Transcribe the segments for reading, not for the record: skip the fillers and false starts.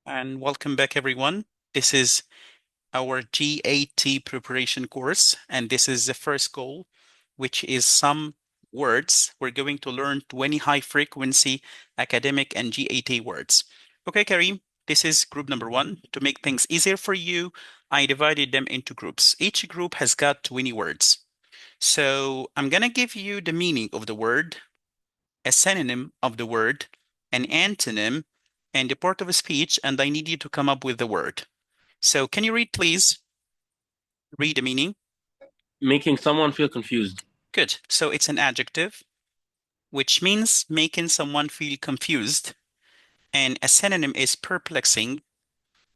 And welcome back, everyone. This is our GAT preparation course, and this is the first goal, which is some words. We're going to learn 20 high-frequency academic and GAT words. Okay, Karim, this is group number 1. To make things easier for you, I divided them into groups. Each group has got 20 words. So I'm going to give you the meaning of the word, a synonym of the word, an antonym, and a part of a speech, and I need you to come up with the word. So can you read, please? Read the meaning. Making someone feel confused. Good. So it's an adjective, which means making someone feel confused. And a synonym is perplexing,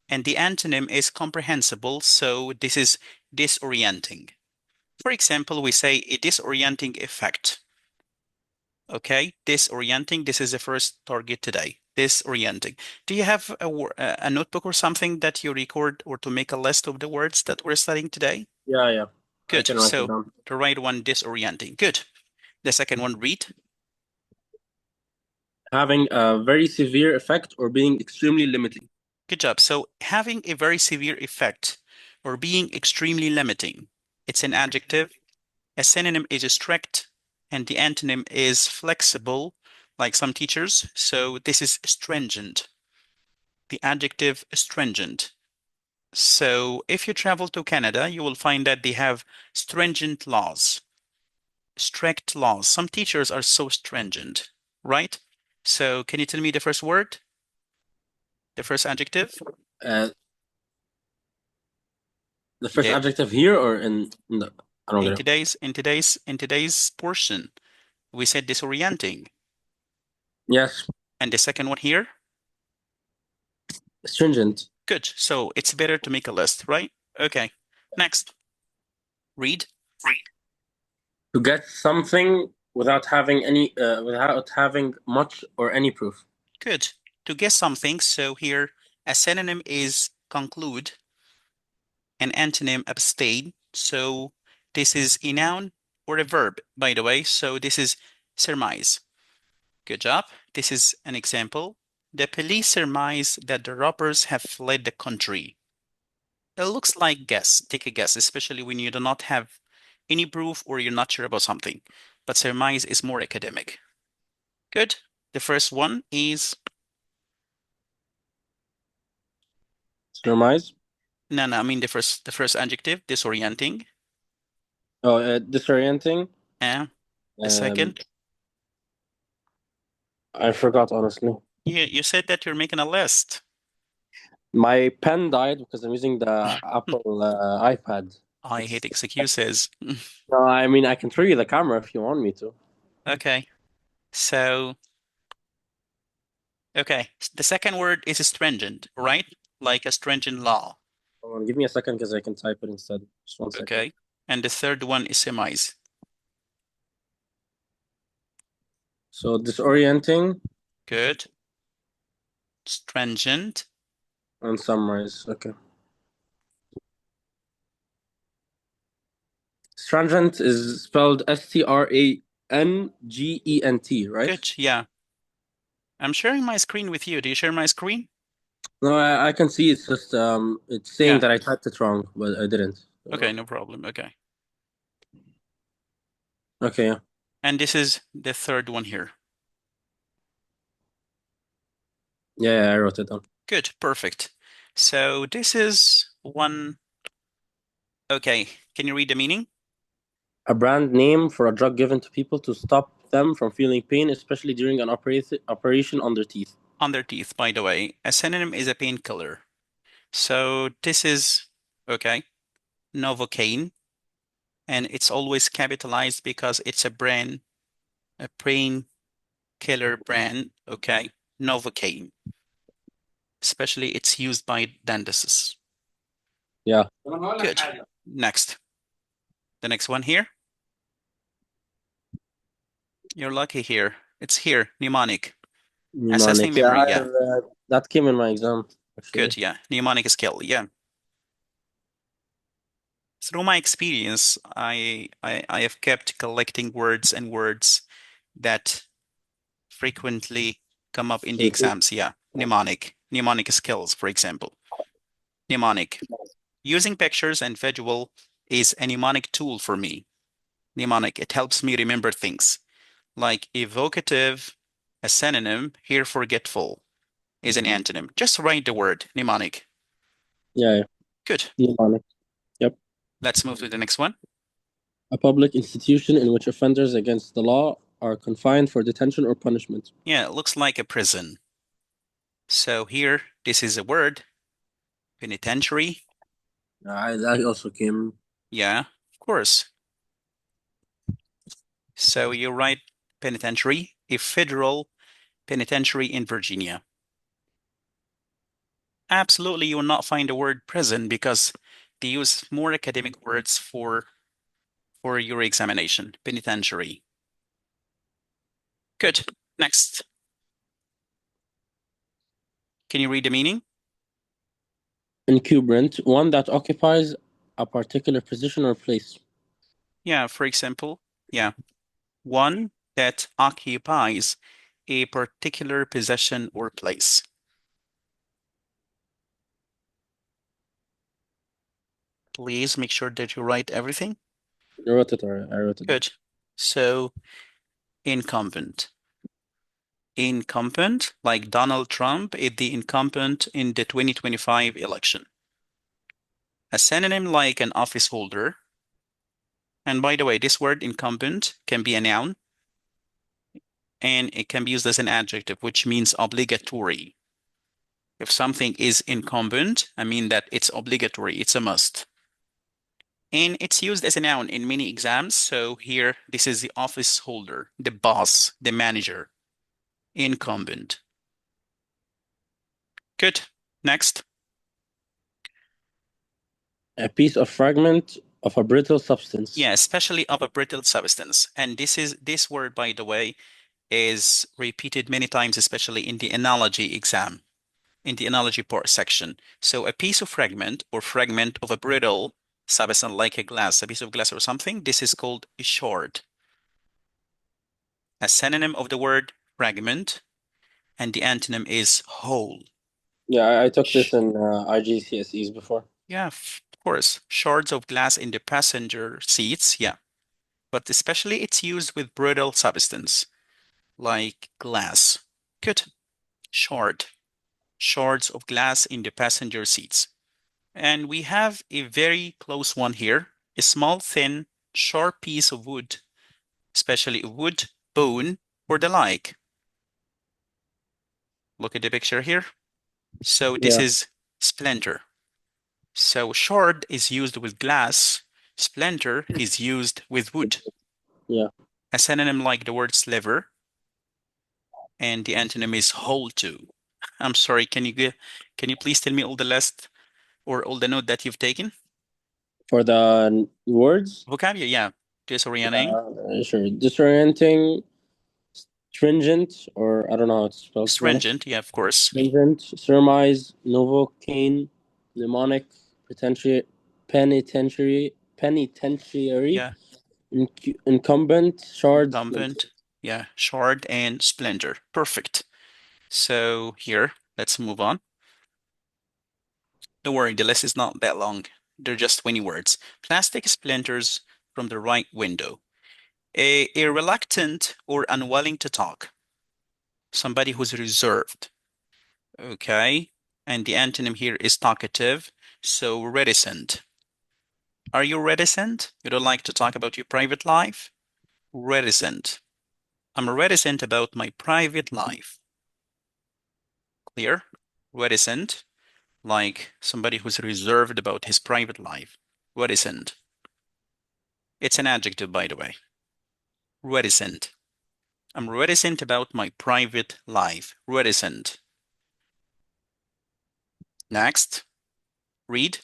and the antonym is comprehensible. So this is disorienting. For example, we say a disorienting effect. Okay, disorienting. This is the first target today. Disorienting. Do you have a notebook or something that you record or to make a list of the words that we're studying today? Yeah. I Good. can write it So down. the right one, disorienting. Good. The second one, read. Having a very severe effect or being extremely limiting. Good job. So having a very severe effect or being extremely limiting. It's an adjective. A synonym is strict, and the antonym is flexible, like some teachers. So this is stringent. The adjective stringent. So if you travel to Canada, you will find that they have stringent laws, strict laws. Some teachers are so stringent, right? So can you tell me the first word? The first adjective? Uh, the first The, adjective here or in the I don't get it. in today's portion, we said disorienting. Yes, And the second one here? stringent. Good. So it's better to make a list, right? Okay. Next. Read. To get something without having much or any proof. Good. To guess something, so here a synonym is conclude, an antonym abstain. So this is a noun or a verb, by the way. So this is surmise. Good job. This is an example. The police surmise that the robbers have fled the country. It looks like guess. Take a guess, especially when you do not have any proof or you're not sure about something. But surmise is more academic. Good. The first one is Surmise. no, I mean the first adjective, disorienting. Oh, disorienting. And the Um, second, I forgot honestly. you said that you're making a list. My pen died because I'm using the Apple iPad. I hate It's excuses. no, I mean I can show you the camera if you want me to. Okay. So, okay. The second word is stringent, right? Like a stringent law. Hold on, give me a second because I can type it instead. Just 1 second. Okay. And the third one is surmise. So disorienting Good. Stringent. and summarize. Okay. Strangent is spelled Strangent, right? Good. Yeah. I'm sharing my screen with you. Do you share my screen? No, I can see it's just it's saying Yeah. that I typed it wrong, but I didn't. Okay, no problem. Okay. Okay, yeah. And this is the third one here. Yeah, I wrote it down. Good. Perfect. So this is one. Okay. Can you read the meaning? A brand name for a drug given to people to stop them from feeling pain, especially during an operation on their teeth. On their teeth, by the way. A synonym is a painkiller. So this is, okay, Novocaine. And it's always capitalized because it's a brand, a pain killer brand. Okay. Novocaine. Especially it's used by dentists. Yeah. Good. Next. The next one here. You're lucky here. It's here, mnemonic. Assessing Mnemonic. Yeah, memory. Yeah. that came in my exam actually. Good. Yeah. Mnemonic skill. Yeah. Through my experience, I have kept collecting words and words that frequently come up in the exams. Yeah. Mnemonic. mnemonic skills, for example. Mnemonic. Using pictures and visual is a mnemonic tool for me. Mnemonic, it helps me remember things. Like evocative, a synonym, here forgetful is an antonym. Just write the word mnemonic. Yeah. Good. Mnemonic. Yep. Let's move to the next one. A public institution in which offenders against the law are confined for detention or punishment. Yeah, it looks like a prison. So here, this is a word, penitentiary. That also came. Yeah, of course. So you write penitentiary, a federal penitentiary in Virginia. Absolutely, you will not find the word prison because they use more academic words for your examination. Penitentiary. Good. Next. Can you read the meaning? Incumbent, one that occupies a particular position or place. Yeah, for example, yeah, one that occupies a particular possession or place. Please make sure that you write everything. I wrote it. I wrote it. Good. So, incumbent. Incumbent, like Donald Trump, is the incumbent in the 2025 election. A synonym like an office holder. And by the way, this word incumbent can be a noun and it can be used as an adjective, which means obligatory. If something is incumbent, I mean that it's obligatory, it's a must. And it's used as a noun in many exams. So here, this is the office holder, the boss, the manager, incumbent. Good. Next. A piece of fragment of a brittle substance. Yeah, especially of a brittle substance. And this word, by the way, is repeated many times, especially in the analogy exam, in the analogy part section. So a piece of fragment or fragment of a brittle substance like a glass, a piece of glass or something, this is called a shard. A synonym of the word fragment, and the antonym is whole. Yeah, I took this in IGCSEs before. Yeah, of course. Shards of glass in the passenger seats, yeah. But especially it's used with brittle substance, like glass. Good. Shard. Shards of glass in the passenger seats. And we have a very close one here, a small, thin, sharp piece of wood, especially wood, bone, or the like. Look at the picture here. So this Yeah. is splinter. So shard is used with glass, splinter is used with wood. Yeah. A synonym like the word sliver, and the antonym is whole too. I'm sorry, can you please tell me all the list or all the note that you've taken? For the words, Vocabulary, yeah. Disorienting, sure. Disorienting, stringent, or I don't know how it's spelled, to be honest. stringent, yeah, of course. Stringent, surmise, novocaine, mnemonic, penitentiary, Yeah, incumbent, shard, incumbent, yeah, shard and splinter. Perfect. So here, let's move on. Don't worry, the list is not that long. They're just 20 words. Plastic splinters from the right window. A reluctant or unwilling to talk. Somebody who's reserved. Okay. And the antonym here is talkative. So reticent. Are you reticent? You don't like to talk about your private life? Reticent. I'm reticent about my private life. Clear? Reticent, like somebody who's reserved about his private life. Reticent. It's an adjective, by the way. Reticent. I'm reticent about my private life. Reticent. Next. Read.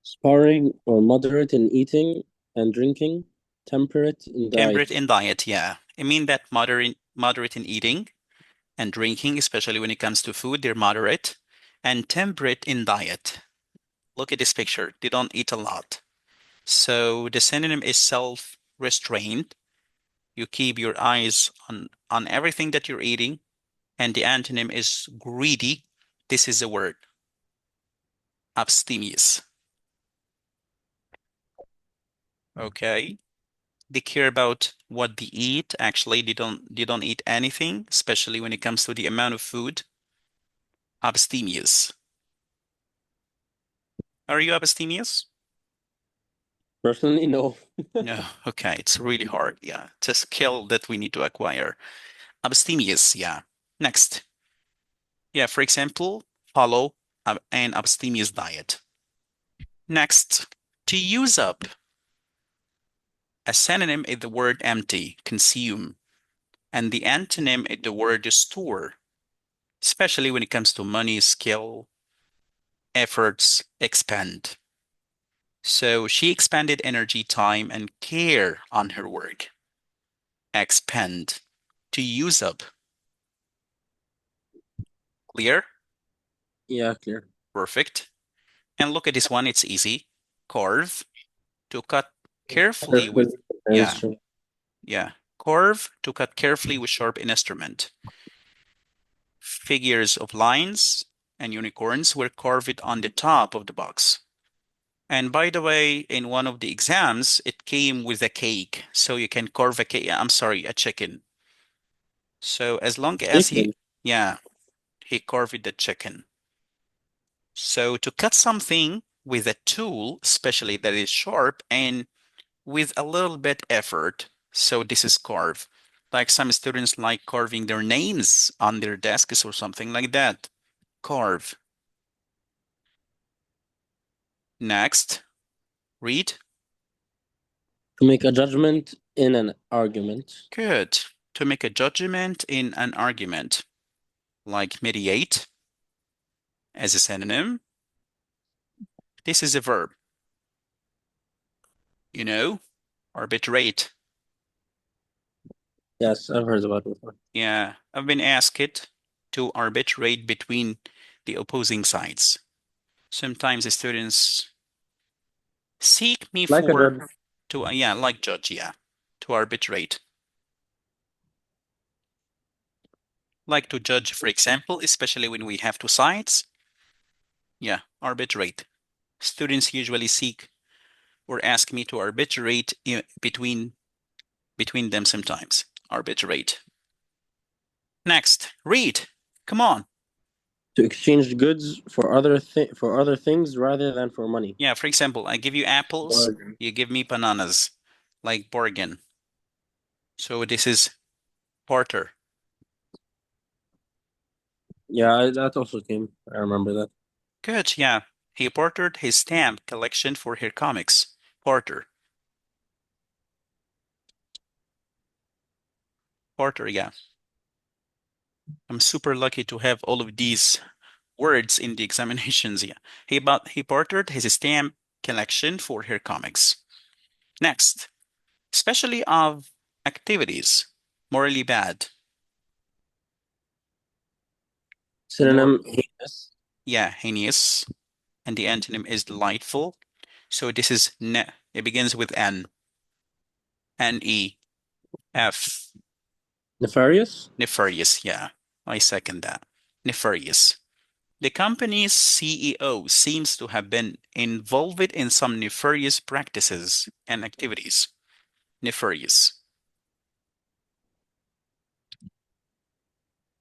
sparing or moderate in eating and drinking, temperate in Temperate diet. in diet, yeah. I mean that moderate in eating and drinking, especially when it comes to food, they're moderate. And temperate in diet. Look at this picture. They don't eat a lot. So the synonym is self-restrained. You keep your eyes on everything that you're eating. and the antonym is greedy, this is a word. Abstemious. Okay. They care about what they eat. Actually, they don't eat anything, especially when it comes to the amount of food. Abstemious. Are you abstemious? Personally, no. No. Okay, it's really hard. Yeah, it's a skill that we need to acquire. Abstemious. Yeah. Next. Yeah, for example, follow an abstemious diet. Next, to use up. A synonym is the word empty, consume, and the antonym is the word store, especially when it comes to money, skill, efforts, expend. So she expended energy, time, and care on her work. Expend. To use up. Clear? Yeah, clear. Perfect. And look at this one, it's easy. Carve. To cut carefully with, Carefully. yeah, yeah. Carve, to cut carefully with sharp instrument. Figures of lions and unicorns were carved on the top of the box. And by the way, in one of the exams, it came with a cake. So you can carve a cake. I'm sorry, a chicken. So as long as Chicken. yeah, he carved the chicken. So to cut something with a tool, especially that is sharp and with a little bit effort. So this is carve. Like some students like carving their names on their desks or something like that. Carve. Next, read. To make a judgment in an argument. Good. To make a judgment in an argument, like mediate as a synonym. This is a verb. You know, arbitrate. Yes, I've heard about it before. Yeah, I've been asked to arbitrate between the opposing sides. Sometimes the students seek me Like a for judge. to yeah, like judge, yeah, to arbitrate. Like to judge, for example, especially when we have two sides. Yeah, arbitrate. Students usually seek or ask me to arbitrate between them sometimes. Arbitrate. Next, read. Come on. To exchange goods for other things rather than for money. Yeah, for example, I give you apples, Bargain. you give me bananas, like bargain. So this is barter. Yeah, that also came. I remember that. Good, yeah. He bartered his stamp collection for her comics. Barter. Barter, yeah. I'm super lucky to have all of these words in the examinations, yeah. He bartered his stamp collection for her comics. Next, especially of activities, morally bad. More, Synonym heinous. yeah, heinous, and the antonym is delightful. So this is ne. It begins with N. N-E. F. Nefarious. Nefarious, yeah. I second that. Nefarious. The company's CEO seems to have been involved in some nefarious practices and activities. Nefarious.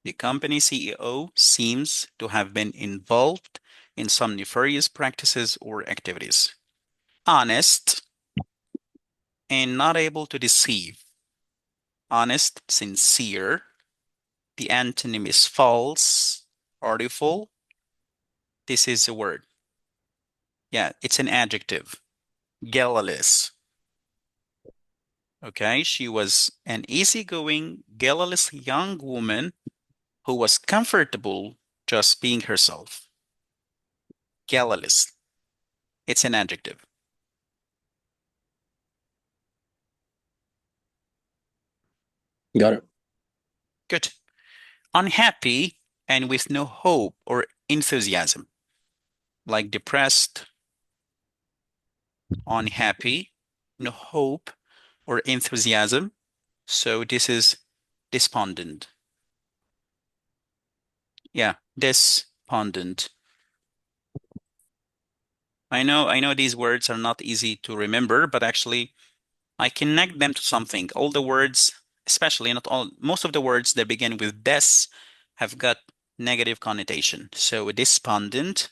The company CEO seems to have been involved in some nefarious practices or activities. Honest and not able to deceive. Honest, sincere. The antonym is false, artful. This is a word. Yeah, it's an adjective. Guileless. Okay, she was an easygoing, guileless young woman who was comfortable just being herself. Guileless. It's an adjective. Got it. Good. Unhappy and with no hope or enthusiasm, like depressed, unhappy, no hope or enthusiasm. So this is despondent. Yeah, despondent. I know these words are not easy to remember, but actually I connect them to something. All the words, especially not all, most of the words that begin with des have got negative connotation. So despondent,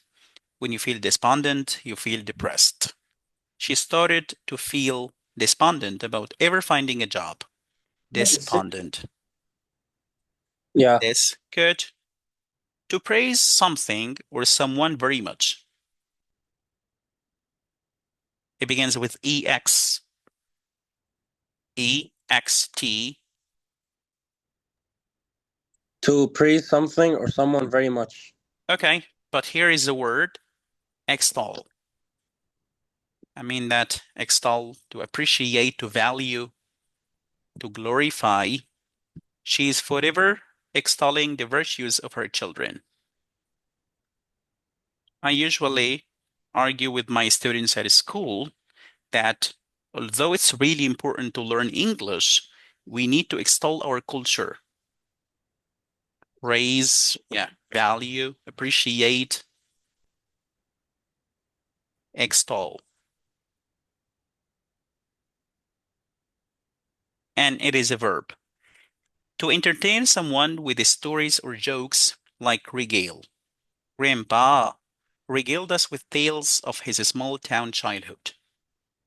when you feel despondent, you feel depressed. She started to feel despondent about ever finding a job. Despondent. Yeah. This good. To praise something or someone very much. It begins with EX. EXT. To praise something or someone very much. Okay, but here is the word extol. I mean that extol, to appreciate, to value, to glorify. She is forever extolling the virtues of her children. I usually argue with my students at school that although it's really important to learn English, we need to extol our culture. Praise, yeah, value, appreciate, extol. And it is a verb. To entertain someone with stories or jokes like regale. Grandpa regaled us with tales of his small town childhood.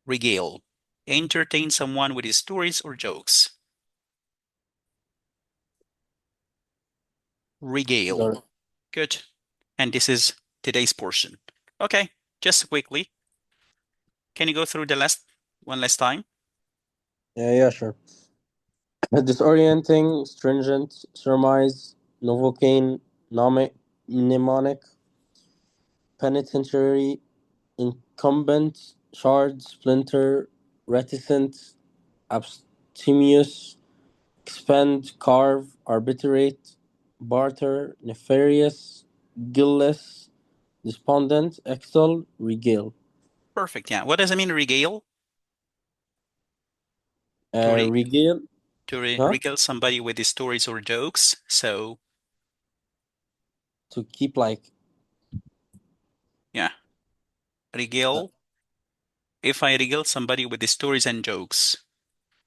Regale. Entertain someone with his stories or jokes. Regale. Got it. Good. And this is today's portion. Okay, just quickly, can you go through the last one last time? Yeah, sure. Disorienting, stringent, surmise, novocaine, mnemonic, penitentiary, incumbent, shard, splinter, reticent, abstemious, expend, carve, arbitrate, barter, nefarious, guiltless, despondent, extol, regale. Perfect. Yeah. What does it mean, regale? To re Regale, huh? regale somebody with his stories or jokes. So To keep like, yeah, regale. If I regale somebody with his stories and jokes.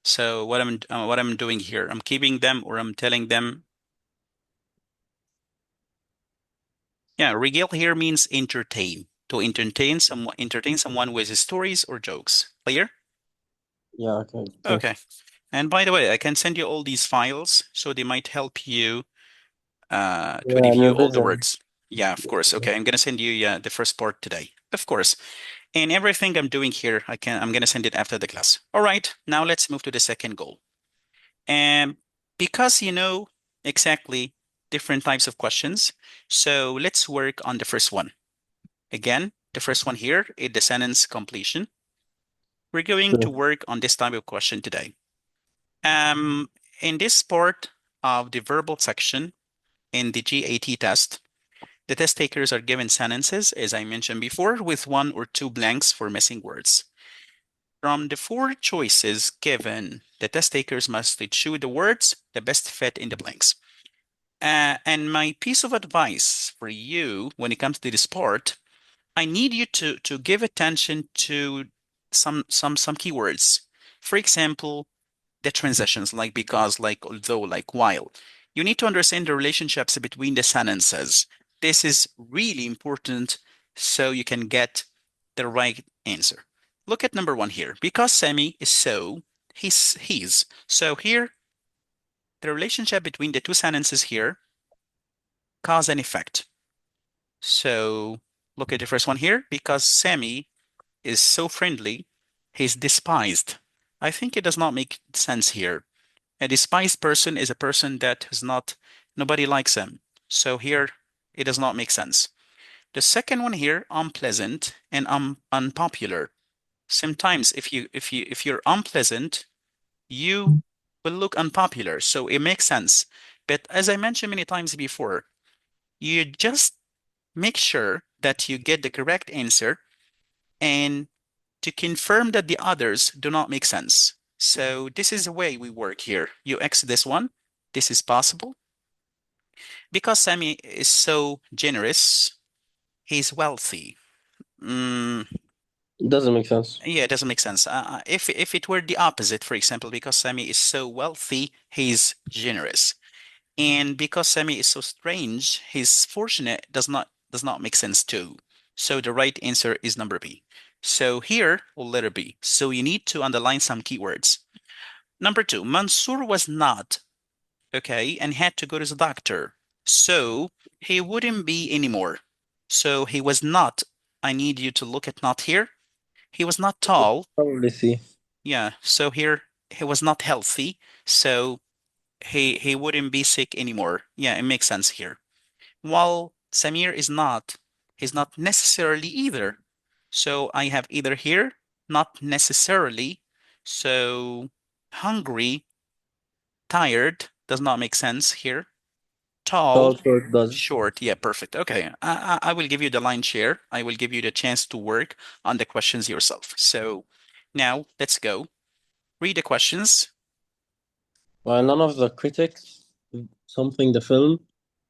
So what I'm doing here, I'm keeping them or I'm telling them. Yeah, regale here means entertain. To entertain someone with his stories or jokes. Clear? yeah, okay. Okay. And by the way, I can send you all these files so they might help you to Yeah, and review all the revision. words. Yeah, of course. Okay, I'm gonna send you the first part today. Of course. And everything I'm doing here, I'm gonna send it after the class. All right, now let's move to the second goal. And because you know exactly different types of questions, so let's work on the first one. Again, the first one here is the sentence completion. We're going to Sure. work on this type of question today. Um, in this part of the verbal section in the GAT test, the test takers are given sentences, as I mentioned before, with one or two blanks for missing words. From the four choices given, the test takers must choose the words that best fit in the blanks. And my piece of advice for you when it comes to this part, I need you to give attention to some keywords. For example, the transitions, like because, like although, like while. You need to understand the relationships between the sentences. This is really important so you can get the right answer. Look at number one here. Because Sammy is so, he's. So here, the relationship between the two sentences here, cause and effect. So look at the first one here. Because Sammy is so friendly, he's despised. I think it does not make sense here. A despised person is a person that is not, nobody likes him. So here, it does not make sense. The second one here, unpleasant and unpopular. Sometimes if you're unpleasant, you will look unpopular. So it makes sense. But as I mentioned many times before, you just make sure that you get the correct answer and to confirm that the others do not make sense. So this is the way we work here. You X this one. This is possible. Because Sammy is so generous, he's wealthy. Mm, It doesn't make sense. yeah, it doesn't make sense. If it were the opposite, for example, because Sammy is so wealthy, he's generous. And because Sammy is so strange, he's fortunate does not make sense too. So the right answer is number B. So here, or letter B. So you need to underline some keywords. Number two, Mansour was not, okay, and had to go to the doctor. So he wouldn't be anymore. So he was not. I need you to look at not here. He was not tall. Probably C. Yeah. So here he was not healthy. So he wouldn't be sick anymore. Yeah, it makes sense here. While Samir is not, he's not necessarily either. So I have either here, not necessarily. So hungry, tired does not make sense here. Tall, Tall short does. short. Yeah, perfect. Okay. I will give you the line share. I will give you the chance to work on the questions yourself. So now let's go. Read the questions. While none of the critics something the film,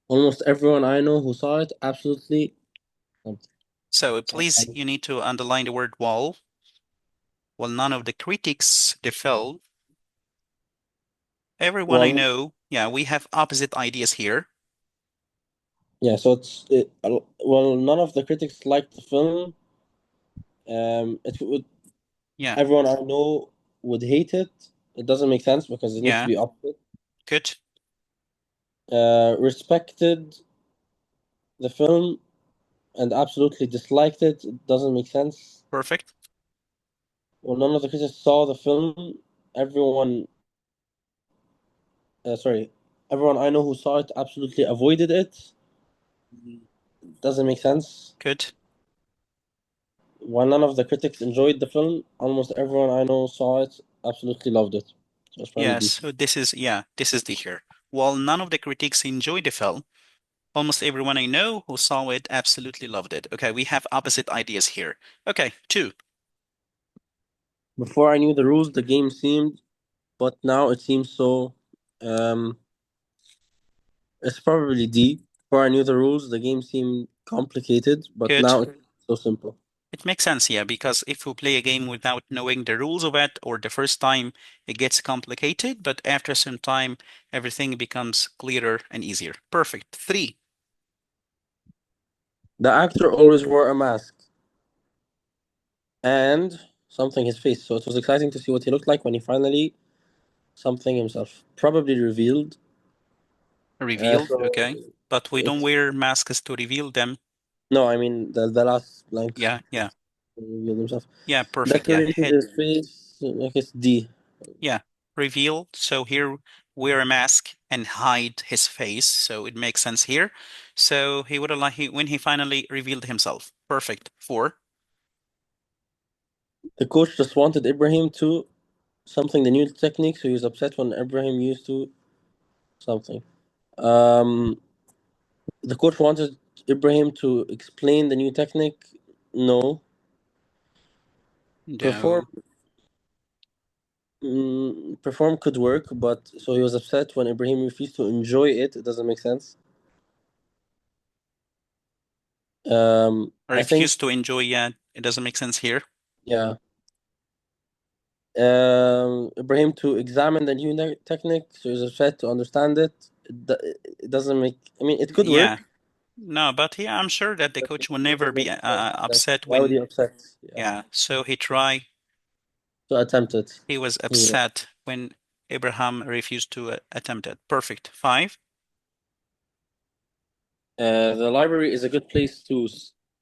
almost everyone I know who saw it absolutely. So please, you need to underline the word wall. Well, none of the critics the film. Everyone I Well, know, yeah, we have opposite ideas here. yeah. So well, none of the critics liked the film. It would Yeah, everyone I know would hate it. It doesn't make sense because it needs to yeah, be opposite. good, Respected the film and absolutely disliked it. It doesn't make sense. perfect. Well, none of the critics saw the film. Everyone, sorry, everyone I know who saw it absolutely avoided it. Doesn't make sense. Good. While none of the critics enjoyed the film, almost everyone I know saw it absolutely loved it. So it's probably Yeah, D. so this is the here. While none of the critics enjoyed the film, almost everyone I know who saw it absolutely loved it. Okay, we have opposite ideas here. Okay, two. Before I knew the rules, the game seemed, but now it seems so. Um, it's probably D. Before I knew the rules, the game seemed complicated, but Good. now it's so simple. It makes sense, yeah, because if we play a game without knowing the rules of it, or the first time it gets complicated, but after some time, everything becomes clearer and easier. Perfect. Three. The actor always wore a mask and something his face, so it was exciting to see what he looked like when he finally something himself. Probably revealed. Revealed, So okay. But we don't it's wear masks to reveal them. no, I mean the last blank Yeah, yeah. revealed himself. Yeah, perfect. Yeah, Decorated head. his face, I guess D. Yeah, reveal. So here, wear a mask and hide his face. So it makes sense here. So he would have like when he finally revealed himself. Perfect. Four. The coach just wanted Ibrahim to something the new technique, so he was upset when Ibrahim used to something. Um, the coach wanted Ibrahim to explain the new technique. No. Perform No. perform could work, but so he was upset when Ibrahim refused to enjoy it. It doesn't make sense. I think Refuse to enjoy. Yeah, it doesn't make sense here. yeah. Ibrahim to examine the new technique, so he was upset to understand it. It doesn't make. I mean, it could Yeah. work. No, but yeah, I'm sure that the But coach it will never doesn't be make sense. upset Why would when, he upset? Yeah, yeah. So he try. to attempt it. He was Yeah. upset when Abraham refused to attempt it. Perfect. Five. The library is a good place to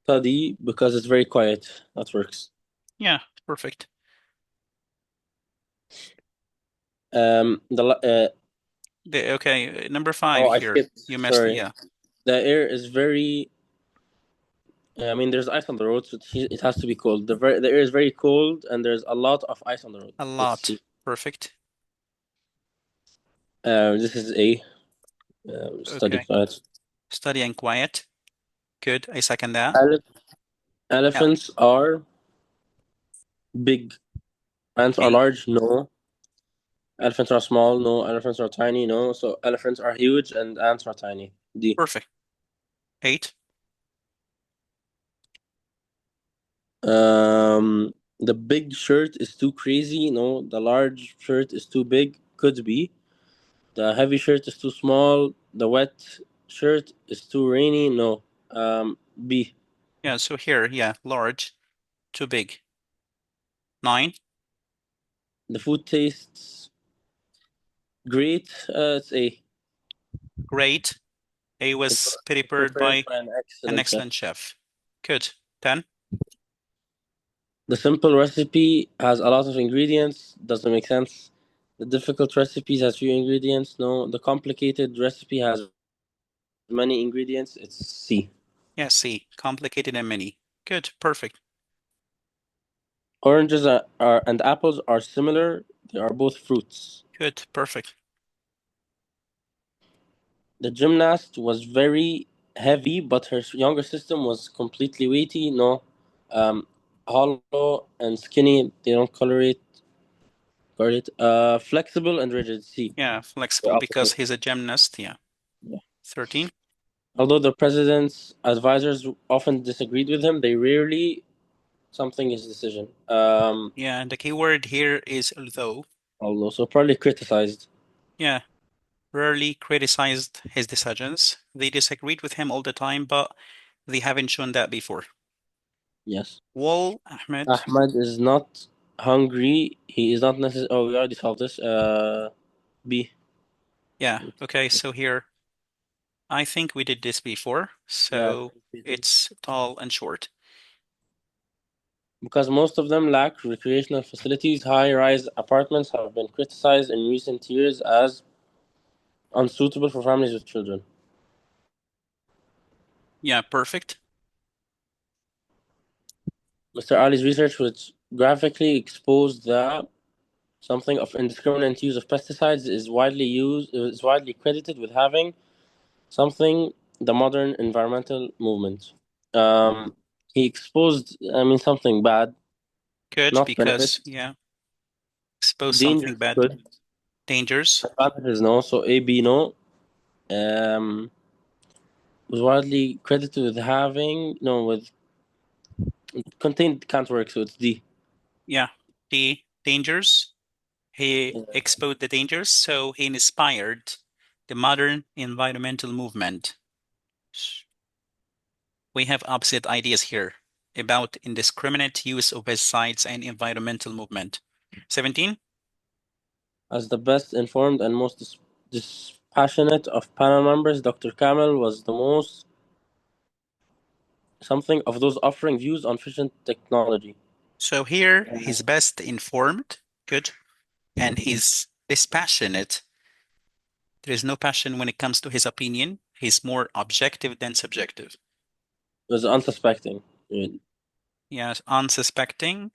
study because it's very quiet. That works. Yeah, perfect. The Okay, number five oh, I here. skipped. You missed, Sorry. yeah, The air is very. I mean, there's ice on the road, so it has to be cold. The air is very cold, and there's a lot of ice on the road. a It's lot. C. Perfect. This is A. Study Okay. quiet. Study and quiet. Good. I second that. Ele- Yeah. Elephants are big. Ants are A. large. No. Elephants are small. No. Elephants are tiny. No. So elephants are huge, and ants are tiny. D. Perfect. 8. The big shirt is too crazy. No. The large shirt is too big. Could be. The heavy shirt is too small. The wet shirt is too rainy. No. B. Yeah, so here, yeah, large, too big. 9. The food tastes great. It's A. Great. A It was was prepared prepared by by an an excellent chef. excellent chef. Good. 10. The simple recipe has a lot of ingredients. Doesn't make sense. The difficult recipes has few ingredients. No. The complicated recipe has many ingredients. It's C. Yeah, C. Complicated and many. Good. Perfect. Oranges are and apples are similar. They are both fruits. Good. Perfect. The gymnast was very heavy, but her younger system was completely weighty. No. Um, Hollow and skinny. They don't colorate. Correlate. Flexible and rigid. C. Yeah, The flexible because opposite. he's a gymnast. Yeah. Yeah. 13. Although the president's advisors often disagreed with him, they rarely something his decision. Yeah, and the key word here is although. Although so probably criticized. Yeah, rarely criticized his decisions. They disagreed with him all the time, but they haven't shown that before. Yes. Well, Ahmed. Ahmed is not hungry. He is not necessarily. Oh, we already solved this. B. Yeah, okay, so here, I think we did this before, Yeah. so it's tall and short. Because most of them lack recreational facilities, high-rise apartments have been criticized in recent years as unsuitable for families with children. Yeah, perfect. Mr. Ali's research, which graphically exposed the something of indiscriminate use of pesticides, is widely credited with having something the modern environmental movement. He exposed, I mean, something bad, Good, not benefit. because, yeah, expose something Dangers bad. good, Dangers. advantages no. So A, B, no. Um, was widely credited with having no with contained can't work, so it's D. Yeah, the dangers. He exposed the dangers, so he inspired the modern environmental movement. We have opposite ideas here about indiscriminate use of pesticides and environmental movement. 17. As the best informed and most dispassionate of panel members, Dr. Kamel was the most something of those offering views on fission technology. So here he's best informed, good, and he's dispassionate. There is no passion when it comes to his opinion. He's more objective than subjective. It was unsuspecting. Yes, unsuspecting,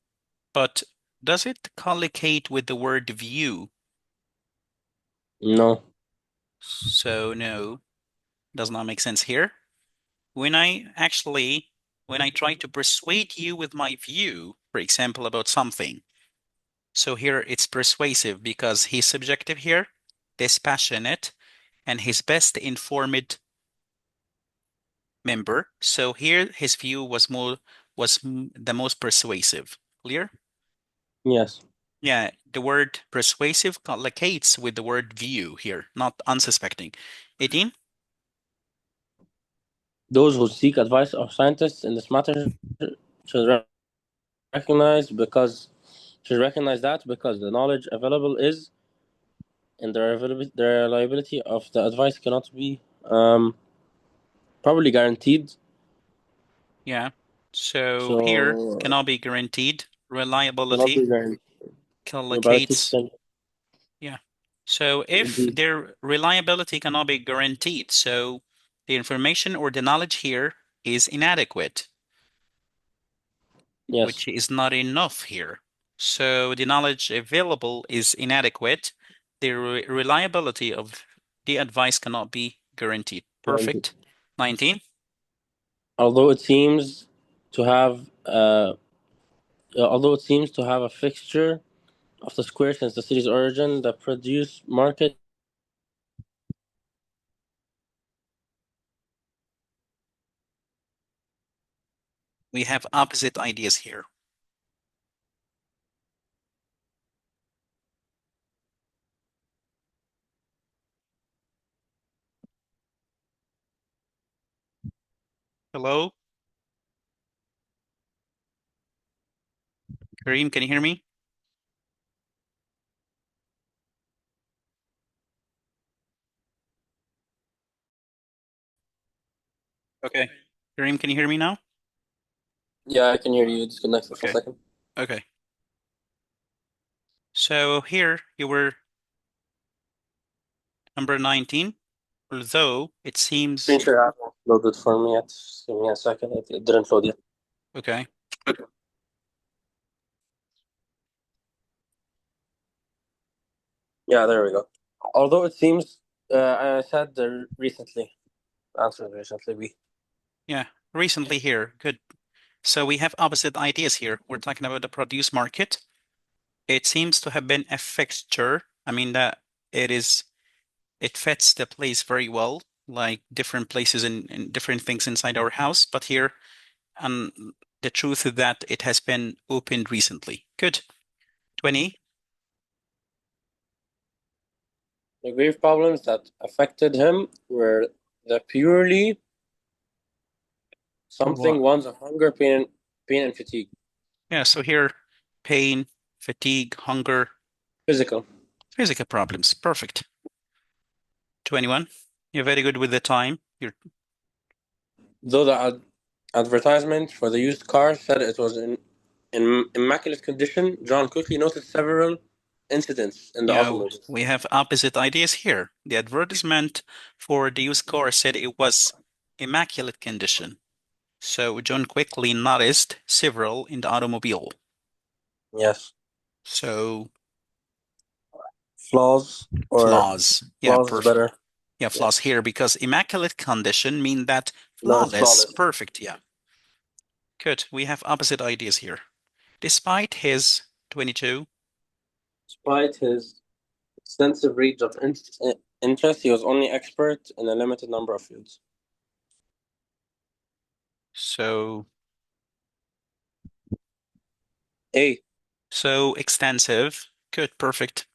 but does it collocate with the word view? No. So no, does not make sense here. When I try to persuade you with my view, for example, about something, so here it's persuasive because he's subjective here, dispassionate, and his best informed member. So here his view was the most persuasive. Clear? Yes. Yeah, the word persuasive collocates with the word view here, not unsuspecting. 18. Those who seek advice of scientists in this matter should recognize because because the knowledge available is and the reliability of the advice cannot be probably guaranteed. Yeah. So here So cannot be guaranteed. cannot Reliability be guaranteed. Reliability collocates. can Yeah. So if be their reliability cannot be guaranteed, so the information or the knowledge here is inadequate, yes which is not enough here. So the knowledge available is inadequate. The reliability of the advice cannot be guaranteed. guaranteed. Perfect. 19. Although it seems to have although it seems to have a fixture of the square since the city's origin, the produce market We have opposite ideas here. Hello? Kareem, can you hear me? Okay. Kareem, can you hear me now? Yeah, I can hear you. Disconnected for a Okay. second. Okay. So here you were number 19, although it seems, Screen share hasn't loaded for me yet. Give me a second. It didn't load yet. okay. Yeah, there we go. Although it seems I said recently, answered recently. Yeah, recently here. Good. So we have opposite ideas here. We're talking about the produce market. It seems to have been a fixture. I mean that it fits the place very well, like different places and different things inside our house. But here, um, the truth is that it has been opened recently. Good. 20. The grave problems that affected him were the purely something What? ones of hunger, pain and fatigue. Yeah, so here, pain, fatigue, hunger, Physical. physical problems. Perfect. 21. You're very good with the time. You're Though the advertisement for the used car said it was in immaculate condition, John quickly noticed several incidents in the Yeah, automobile. we have opposite ideas here. The advertisement for the used car said it was immaculate condition. So John quickly noticed several in the automobile. Yes. So Flaws or flaws. Yeah, flaws is perfect. better. Yeah, Yeah. flaws here because immaculate condition mean that That is flawless, flawless. perfect. Yeah, good. We have opposite ideas here. Despite his 22. Despite his extensive range of interest, he was only expert in a limited number of fields. So A. so extensive. Good, perfect.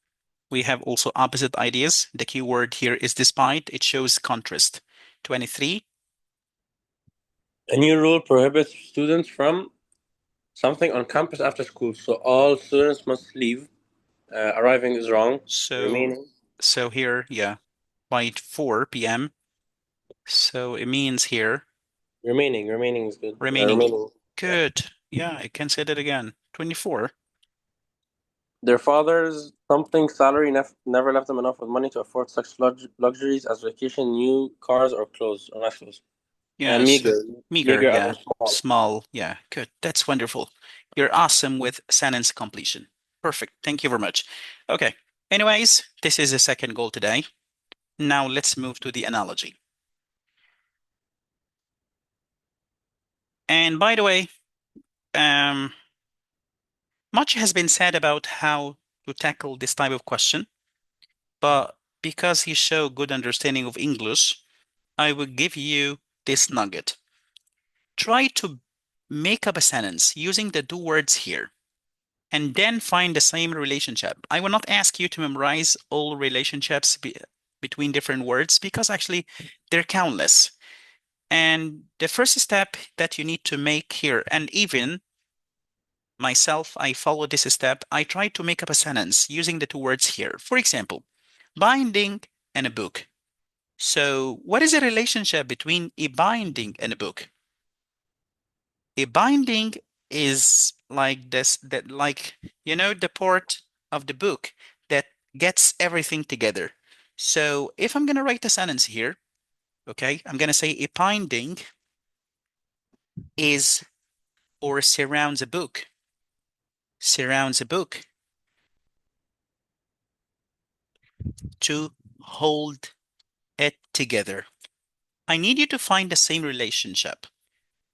We have also opposite ideas. The key word here is despite. It shows contrast. 23. A new rule prohibits students from something on campus after school, so all students must leave. Arriving is wrong. So Remaining. so here, yeah, by 4 p.m. So it means here Remaining is good. remaining. Remaining. Yeah. Good. Yeah, I can say that again. 24. Their father's something salary never left them enough with money to afford such luxuries as vacation, new cars, or clothes, or nice clothes. Yeah, so Meager. meager, Meager as in yeah. small. Small, yeah. Good. That's wonderful. You're awesome with sentence completion. Perfect. Thank you very much. Okay. Anyways, this is the second goal today. Now let's move to the analogy. And by the way, um, much has been said about how to tackle this type of question, but because you show good understanding of English, I will give you this nugget. Try to make up a sentence using the two words here, and then find the same relationship. I will not ask you to memorize all relationships between different words because actually they're countless. And the first step that you need to make here, and even myself, I follow this step. I try to make up a sentence using the two words here. For example, binding and a book. So, what is the relationship between a binding and a book? A binding is like this, that like, the part of the book that gets everything together. So, if I'm going to write a sentence here, okay, I'm going to say a binding is or surrounds a book. Surrounds a book to hold it together. I need you to find the same relationship.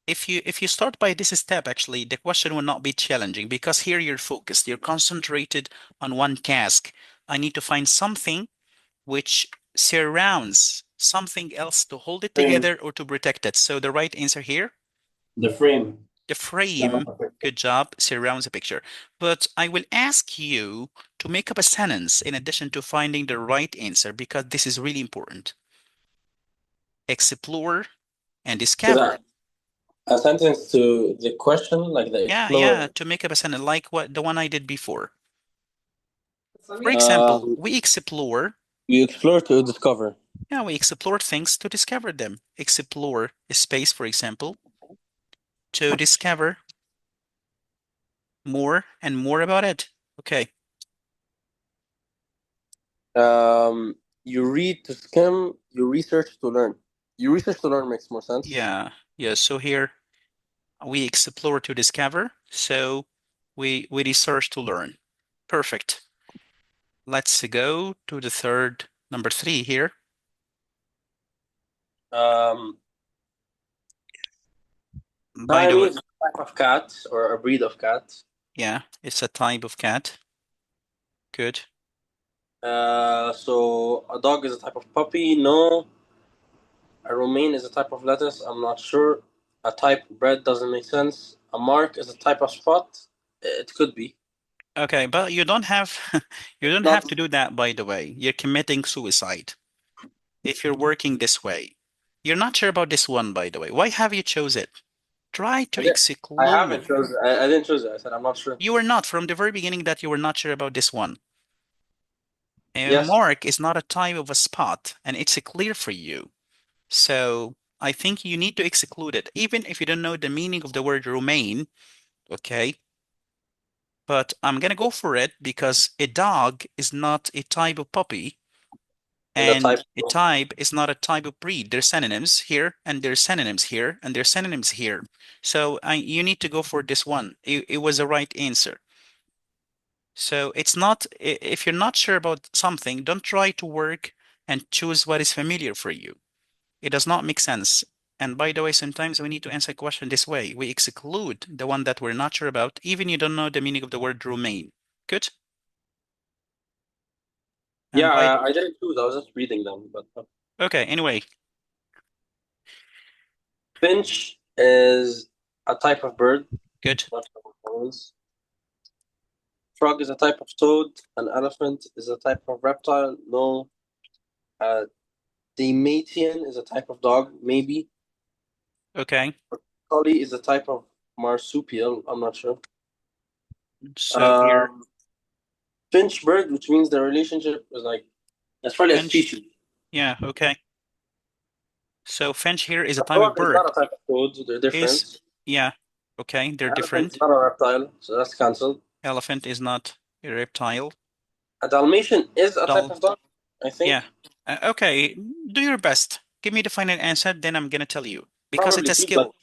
If you start by this step, actually, the question will not be challenging because here you're focused, you're concentrated on one task. I need to find something which surrounds something else to hold it Frame. together or to protect it. So the right answer here, The frame. The frame, good job, surrounds a picture. But I will ask you to make up a sentence in addition to finding the right answer because this is really important. Explore and Is discover. that a sentence to the question, like the Yeah, explore? to make up a sentence like what the one I did before. For example, we explore. You explore to discover. Yeah, we explore things to discover them. Explore a space, for example, to discover more and more about it. Okay. You read to skim. You research to learn. You research to learn makes more sense. Yeah. Yeah. So here we explore to discover. So we research to learn. Perfect. Let's go to the third, number 3 here. Um, By the way, Siamese is a type of cat or a breed of cat. yeah, it's a type of cat. Good. So a dog is a type of puppy. No. A romaine is a type of lettuce. I'm not sure. A type bread doesn't make sense. A mark is a type of spot. It could be. Okay, but you don't have you don't Not have to do that, by the way. You're committing suicide if you're working this way. You're not sure about this one, by the way. Why have you chose it? Try to I did. I haven't exclude. chosen. I didn't choose it. I said I'm not sure. You were not from the very beginning that you were not sure about this one. A Yes. mark is not a type of a spot, and it's clear for you. So I think you need to exclude it, even if you don't know the meaning of the word romaine, okay? But I'm gonna go for it because a dog is not a type of puppy, And the type. and a type is not a type of breed. There's synonyms here, and there's synonyms here, and there's synonyms here. So you need to go for this one. It was the right answer. So it's not, if you're not sure about something, don't try to work and choose what is familiar for you. It does not make sense. And by the way, sometimes we need to answer a question this way. We exclude the one that we're not sure about, even you don't know the meaning of the word romaine. Good? And Yeah, by the, I didn't choose. I was just reading them. But okay, anyway, finch is a type of bird. good. Not sure what it is. Frog is a type of toad. An elephant is a type of reptile. No. Uh, Dalmatian is a type of dog. Maybe. Okay. Collie is a type of marsupial. I'm not sure. So here, Um, Finch bird, which means the relationship is like it's probably a finch. species. Yeah, okay. So finch here is a A type of frog is not bird. a type of toad. They're Is, different. yeah, okay, they're Elephant is different. not a reptile, so that's cancelled. Elephant is not a reptile. A Dalmatian is a type Dull, of dog, I yeah. think. Okay, do your best. Give me the final answer, then I'm gonna tell you because it's Probably a C, but skill.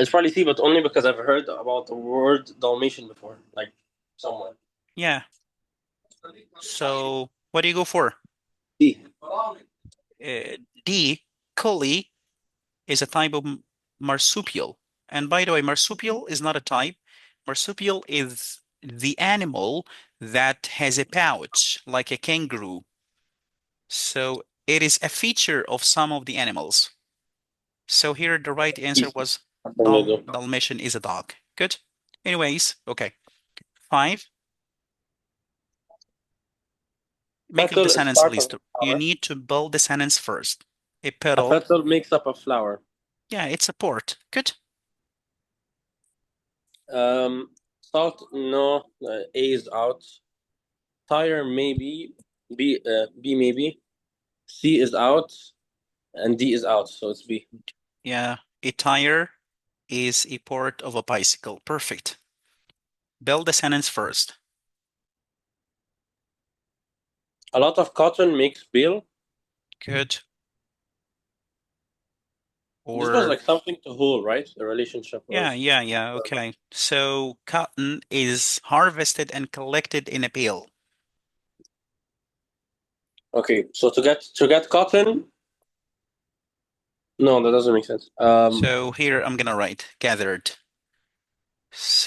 it's probably C, but only because I've heard about the word Dalmatian before, like somewhere. Yeah. So what do you go for? C. D, Collie is a type of marsupial. And by the way, marsupial is not a type. Marsupial is the animal that has a pouch, like a kangaroo. So it is a feature of some of the animals. So here the right answer C. was Nothing to do. Dalmatian is a dog. Good. Anyways, okay. 5. Make up the Petal is sentence, part please. of the You flower. need to build the sentence first. A A petal. petal makes up a flower. Yeah, it's a port. Good. Salt, no. A is out. Tire, maybe. B maybe. C is out, and D is out, so it's B. Yeah, a tire is a part of a bicycle. Perfect. Build the sentence first. A lot of cotton makes bale. Good. This was Or like something to hold, right? The relationship yeah, was. yeah. Okay. So cotton is harvested and collected in a bale. Okay, so to get cotton, no, that doesn't make sense. So here I'm gonna write gathered.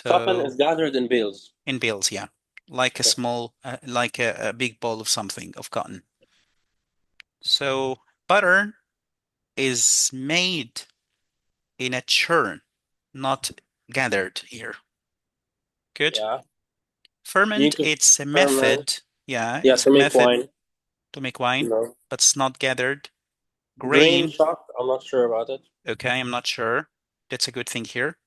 Cotton So is gathered in bales. in bales, yeah, like a Okay. small, like a big ball of something of cotton. So butter is made in a churn, not gathered here. Good. Yeah. You Ferment, can it's a ferment. method. Yeah, Yeah, it's a to make method wine. to make wine, No. but it's not gathered. Grain Grain, shock. I'm not sure about it. okay, I'm not sure. That's a good thing here.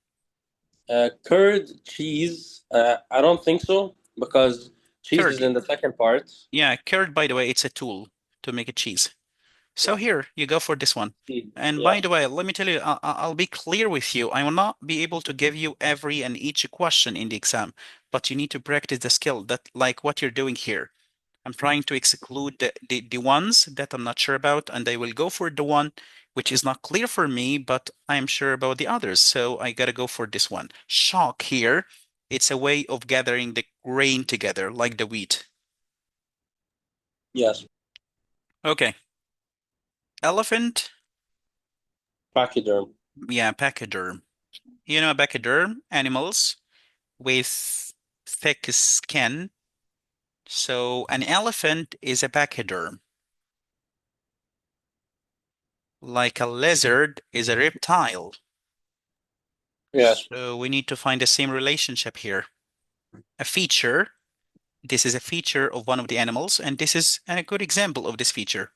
Curd cheese. I don't think so because cheese is Curd, in the second part. yeah, curd, by the way, it's a tool to make a cheese. So Yeah. here, you go for this one. And Yeah. by the way, let me tell you, I'll be clear with you. I will not be able to give you every and each question in the exam, but you need to practice the skill that like what you're doing here. I'm trying to exclude the ones that I'm not sure about, and I will go for the one which is not clear for me, but I am sure about the others. So I gotta go for this one. Shock here, it's a way of gathering the grain together, like the wheat. Yes. Okay. Elephant, Pachyderm. yeah, pachyderm. You know, pachyderm, animals with thick skin. So an elephant is a pachyderm. Like a lizard is a reptile. Yes. So we need to find the same relationship here. A feature, this is a feature of one of the animals, and this is a good example of this feature.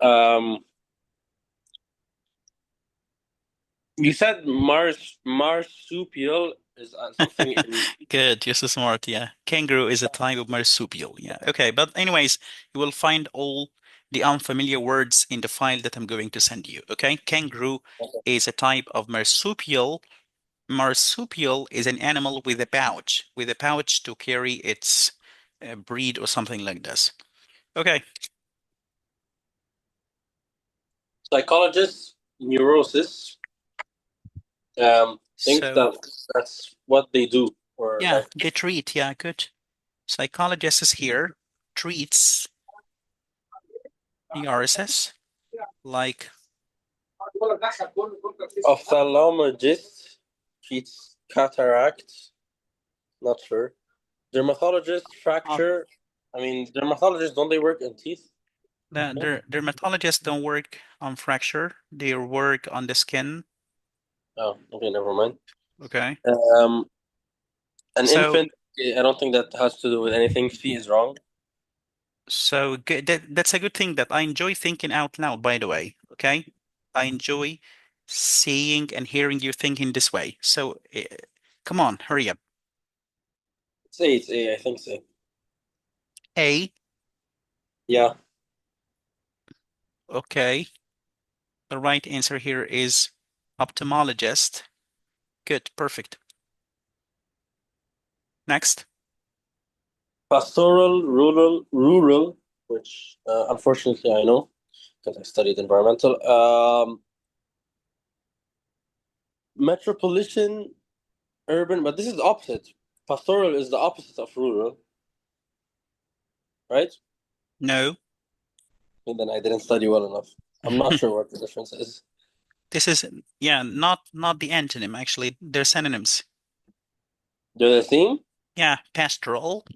Um, you said marsupial is something in. Good, you're so smart, yeah. Kangaroo is a type of marsupial, yeah. Okay, but anyways, you will find all the unfamiliar words in the file that I'm going to send you, okay? Kangaroo is a type of marsupial. Marsupial is an animal with a pouch to carry its breed or something like this. Okay, Psychologists, neurosis, think so that that's what they do, or yeah, like. they treat, yeah, good. Psychologist is here, treats, ERSS, like Ophthalmologist treats cataract. Not sure. Dermatologist uh, fracture. I mean, dermatologists don't they work in teeth? the dermatologists don't work on fracture, they work on the skin. Oh, okay, never mind. Okay, Um, an so infant. I don't think that has to do with anything. C is wrong. good. That's a good thing that I enjoy thinking out loud, by the way. Okay, I enjoy seeing and hearing you thinking this way. So come on, hurry up. It's A. It's A. I think so. A, Yeah. okay. The right answer here is ophthalmologist. Good, perfect. Next. Pastoral, rural, which unfortunately I know because I studied environmental. Metropolitan, urban, but this is the opposite. Pastoral is the opposite of rural, right? No, And then I didn't study well enough. I'm not sure what the difference is. this is yeah, not the antonym actually. They're synonyms. They're the same? Yeah, pastoral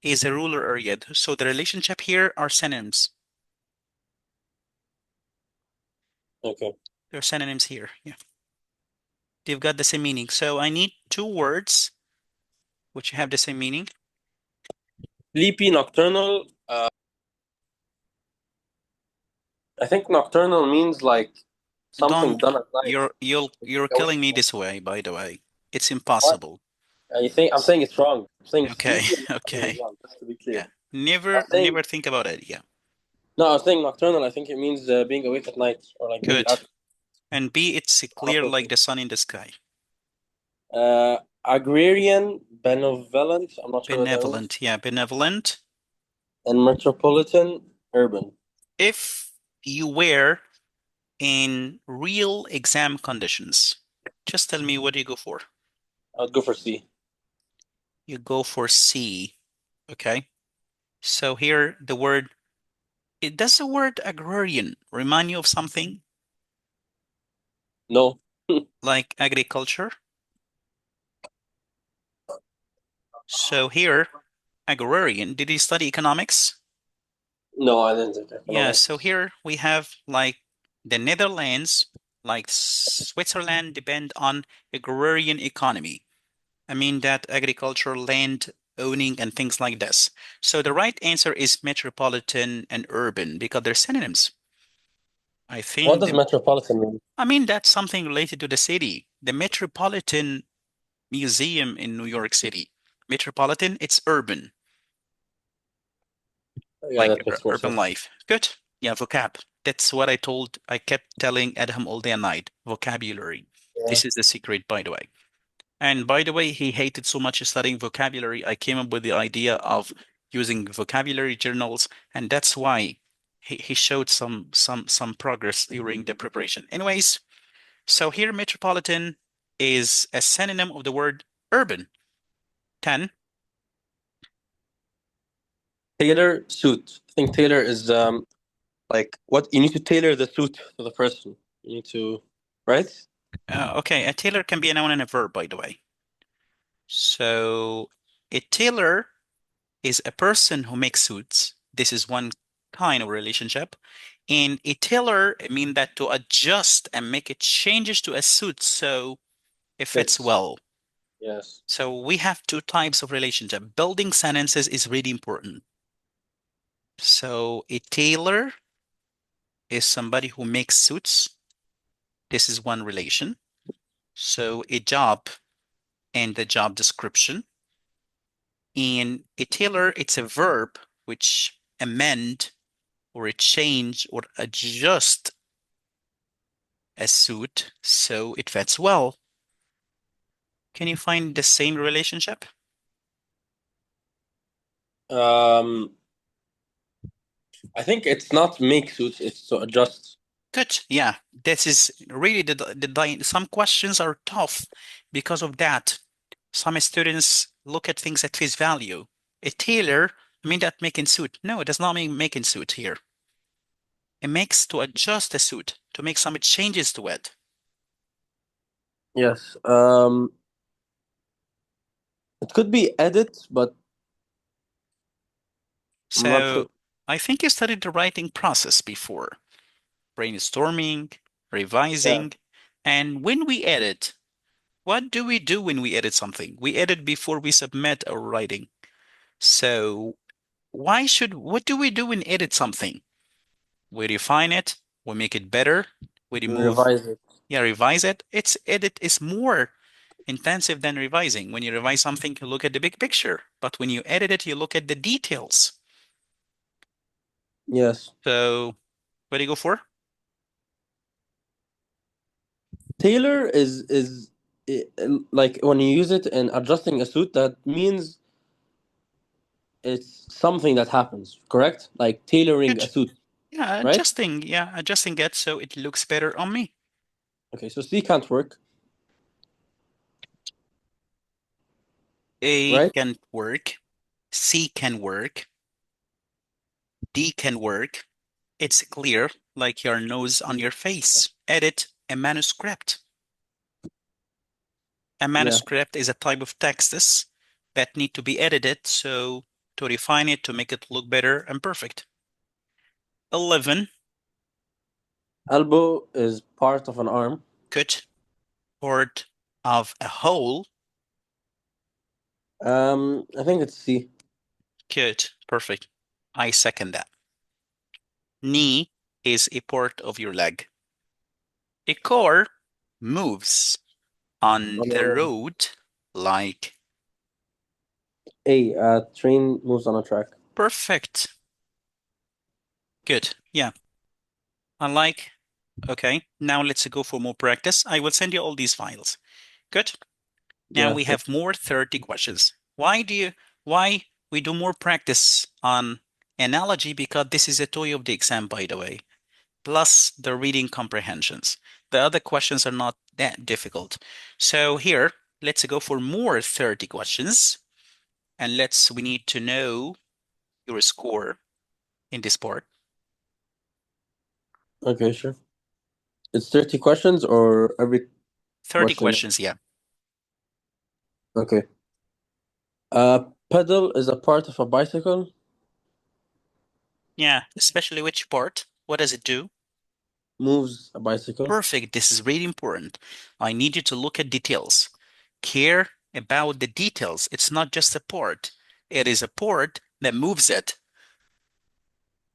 is a rural area. So the relationship here are synonyms. Okay. There are synonyms here. Yeah, they've got the same meaning. So I need two words which have the same meaning. Sleepy, nocturnal. I think nocturnal means like something Don't done at night. you're Awake killing me at night. this way, by the way. It's What? impossible. I think I'm saying it's wrong. I'm saying Okay, sleepy and nocturnal is okay. wrong, just to be Yeah. clear. I'm Never, saying never think about it. Yeah. no, I was saying nocturnal. I think it means being awake at night or like being Good. active. And B, it's clear like the sun in the sky. Agrarian, benevolent. I'm not sure what that means. Benevolent. Yeah, benevolent. And metropolitan, urban. If you were in real exam conditions, just tell me what do you go for? I'd go for C. You go for C. Okay. So here the word, does the word agrarian remind you of something No, like agriculture? So here, agrarian, did you study economics? no, I didn't take Yeah, so economics. here we have like the Netherlands like Switzerland depend on agrarian economy. I mean that agriculture, land owning, and things like this. So the right answer is metropolitan and urban because they're synonyms. I What think does metropolitan mean? I mean that's something related to the city. The Metropolitan Museum in New York City. Metropolitan, it's urban, Yeah, like that makes more urban sense. life. Good. Yeah, vocab. That's what I kept telling Adham all day and night. Vocabulary. Yeah. This is the secret, by the way. And by the way, he hated so much studying vocabulary. I came up with the idea of using vocabulary journals, and that's why he showed some progress during the preparation. Anyways, so here metropolitan is a synonym of the word urban. 10. Tailor suit. I think tailor is like what you need to tailor the suit to the person. You need to, right? Okay, a tailor can be a noun and a verb, by the way. So a tailor is a person who makes suits. This is one kind of relationship. And a tailor, I mean that to adjust and make it changes to a suit so it fits Fits. well. Yes. So we have two types of relationship. Building sentences is really important. So a tailor is somebody who makes suits. This is one relation. So a job and the job description. And a tailor, it's a verb which amend or a change or adjust a suit so it fits well. Can you find the same relationship? Um, I think it's not make suits; it's to adjust. Good. Yeah, this is really some questions are tough because of that. Some students look at things at face value. A tailor, I mean that making suit. No, it does not mean making suit here. It makes to adjust the suit, to make some changes to it. Yes. It could be edit, but I'm not sure. So I think you studied the writing process before, brainstorming, Yeah. revising, and when we edit, what do we do when we edit something? We edit before we submit our writing. So what do we do when edit something? We refine it, we make it better, we remove, Revise it. yeah, revise it. It's edit is more intensive than revising. When you revise something, you look at the big picture, but when you edit it, you look at the details. Yes. So what do you go for? Tailor is like when you use it in adjusting a suit, that means it's something that happens, correct? Like tailoring a Good. suit, Yeah, right? adjusting. Yeah, adjusting it so it looks better on me. Okay, so C can't work, A right? can work, C can work, D can work. It's clear, like your nose on your face. Edit a manuscript. A Yeah. manuscript is a type of texts that need to be edited, so to refine it to make it look better and perfect. 11, Elbow is part of an arm. good. Part of a whole, I think it's C. good. Perfect. I second that. Knee is a part of your leg. A car moves on the road like A train moves on a track. perfect. Good. Yeah. I like. Okay. Now let's go for more practice. I will send you all these files. Good. Now Yeah, we sure. have more 30 questions. Why we do more practice on analogy? Because this is a toy of the exam, by the way, plus the reading comprehensions. The other questions are not that difficult. So here, let's go for more 30 questions. And we need to know your score in this part. Okay, sure. It's 30 questions or every 30 question? questions, yeah. Okay. Pedal is a part of a bicycle. Yeah, especially which part? What does it do? moves a bicycle. Perfect. This is really important. I need you to look at details. Care about the details. It's not just a part. It is a part that moves it.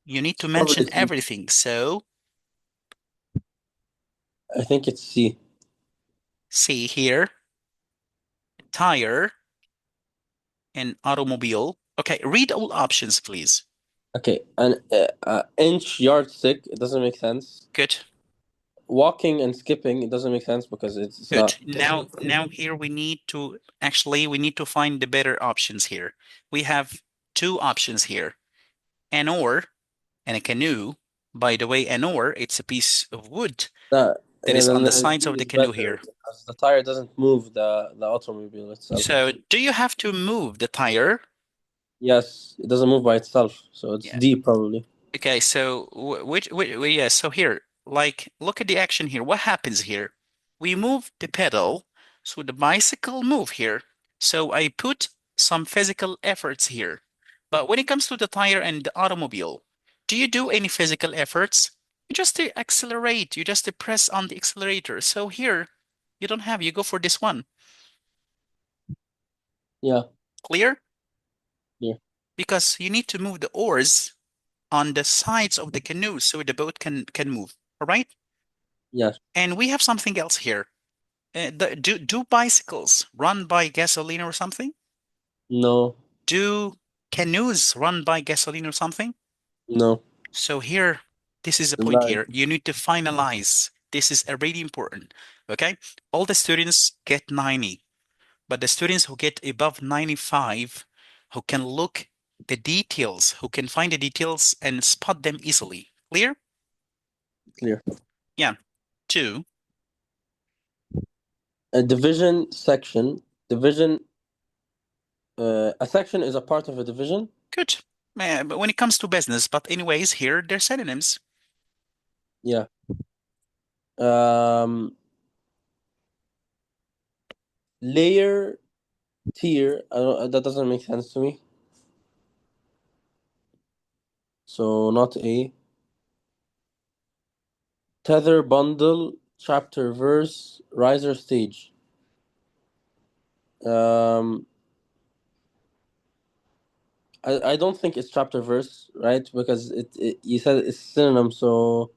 You need to mention Probably C. everything. So I think it's C. see here, tire and automobile. Okay, read all options, please. Okay, an inch yardstick. It doesn't make sense. Good. Walking and skipping. It doesn't make sense because it's Good. not. Now here we need to find the better options here. We have two options here. An oar and a canoe. By the way, an oar, it's a piece of wood That, that yeah, is then on the the sides D of the is canoe better here. because the tire doesn't move the automobile itself. So do you have to move the tire? Yes, it doesn't move by itself, so it's Yeah. D probably. Okay, so yeah, so here, like, look at the action here. What happens here? We move the pedal, so the bicycle move here. So I put some physical efforts here. But when it comes to the tire and the automobile, do you do any physical efforts? You just accelerate, you just press on the accelerator. So here, you don't have, you go for this one. Yeah, Clear? yeah, Because you need to move the oars on the sides of the canoe so the boat can move. All right? yes. And we have something else here. Do bicycles run by gasoline or something? No, Do canoes run by gasoline or something? no. So here, this is a point That, here. You need to finalize. This is really important. Okay? All the students get 90, but the students who get above 95, who can look the details, who can find the details and spot them easily. Clear? clear. Yeah. Two. A division section. Division. A section is a part of a division. Good. But when it comes to business, but anyways, here they're synonyms. Yeah. Um, layer, tier. I don't, that doesn't make sense to me. So not A. Tether, bundle, chapter, verse, riser, stage. Um, I don't think it's chapter verse, right? Because it you said it's synonym, so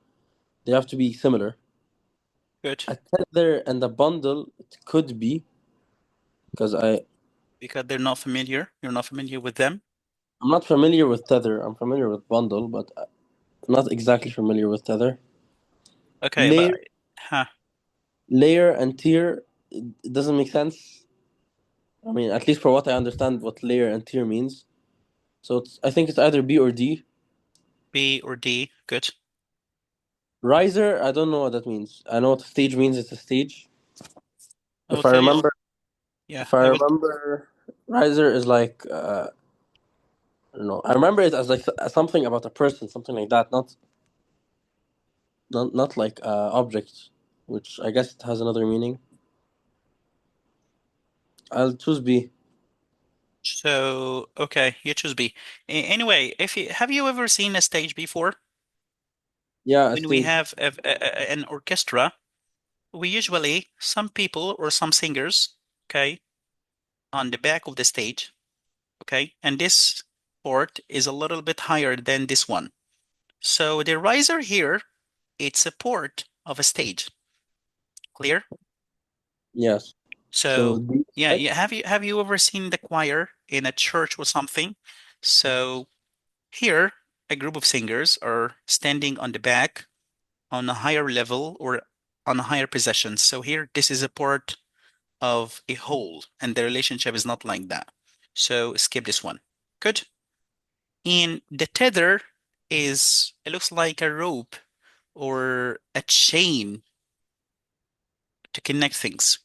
they have to be similar. Good. A tether and a bundle, it could be because Because they're not familiar. You're not familiar with them. I'm not familiar with tether. I'm familiar with bundle, but I'm not exactly familiar with tether. Okay, but Layer, huh. layer and tier, it doesn't make sense. I mean, at least for what I understand, what layer and tier means. So I think it's either B or D. B or D. Good. Riser, I don't know what that means. I know what stage means. It's a stage. If I Okay. remember, Yeah, if I I will. remember, riser is like I don't know. I remember it as like something about a person, something like that. Not like object, which I guess it has another meaning. I'll choose B. So, okay, you choose B. Anyway, if you have you ever seen a stage before? Yeah, a When we stage. have an orchestra, we usually, some people or some singers, okay, on the back of the stage, okay, and this port is a little bit higher than this one. So the riser here, it's a port of a stage. Clear? Yes. So So D is yeah, correct. yeah. Have you ever seen the choir in a church or something? So here, a group of singers are standing on the back on a higher level or on a higher position. So here, this is a part of a whole, and the relationship is not like that. So skip this one. Good. And the tether is, it looks like a rope or a chain to connect things.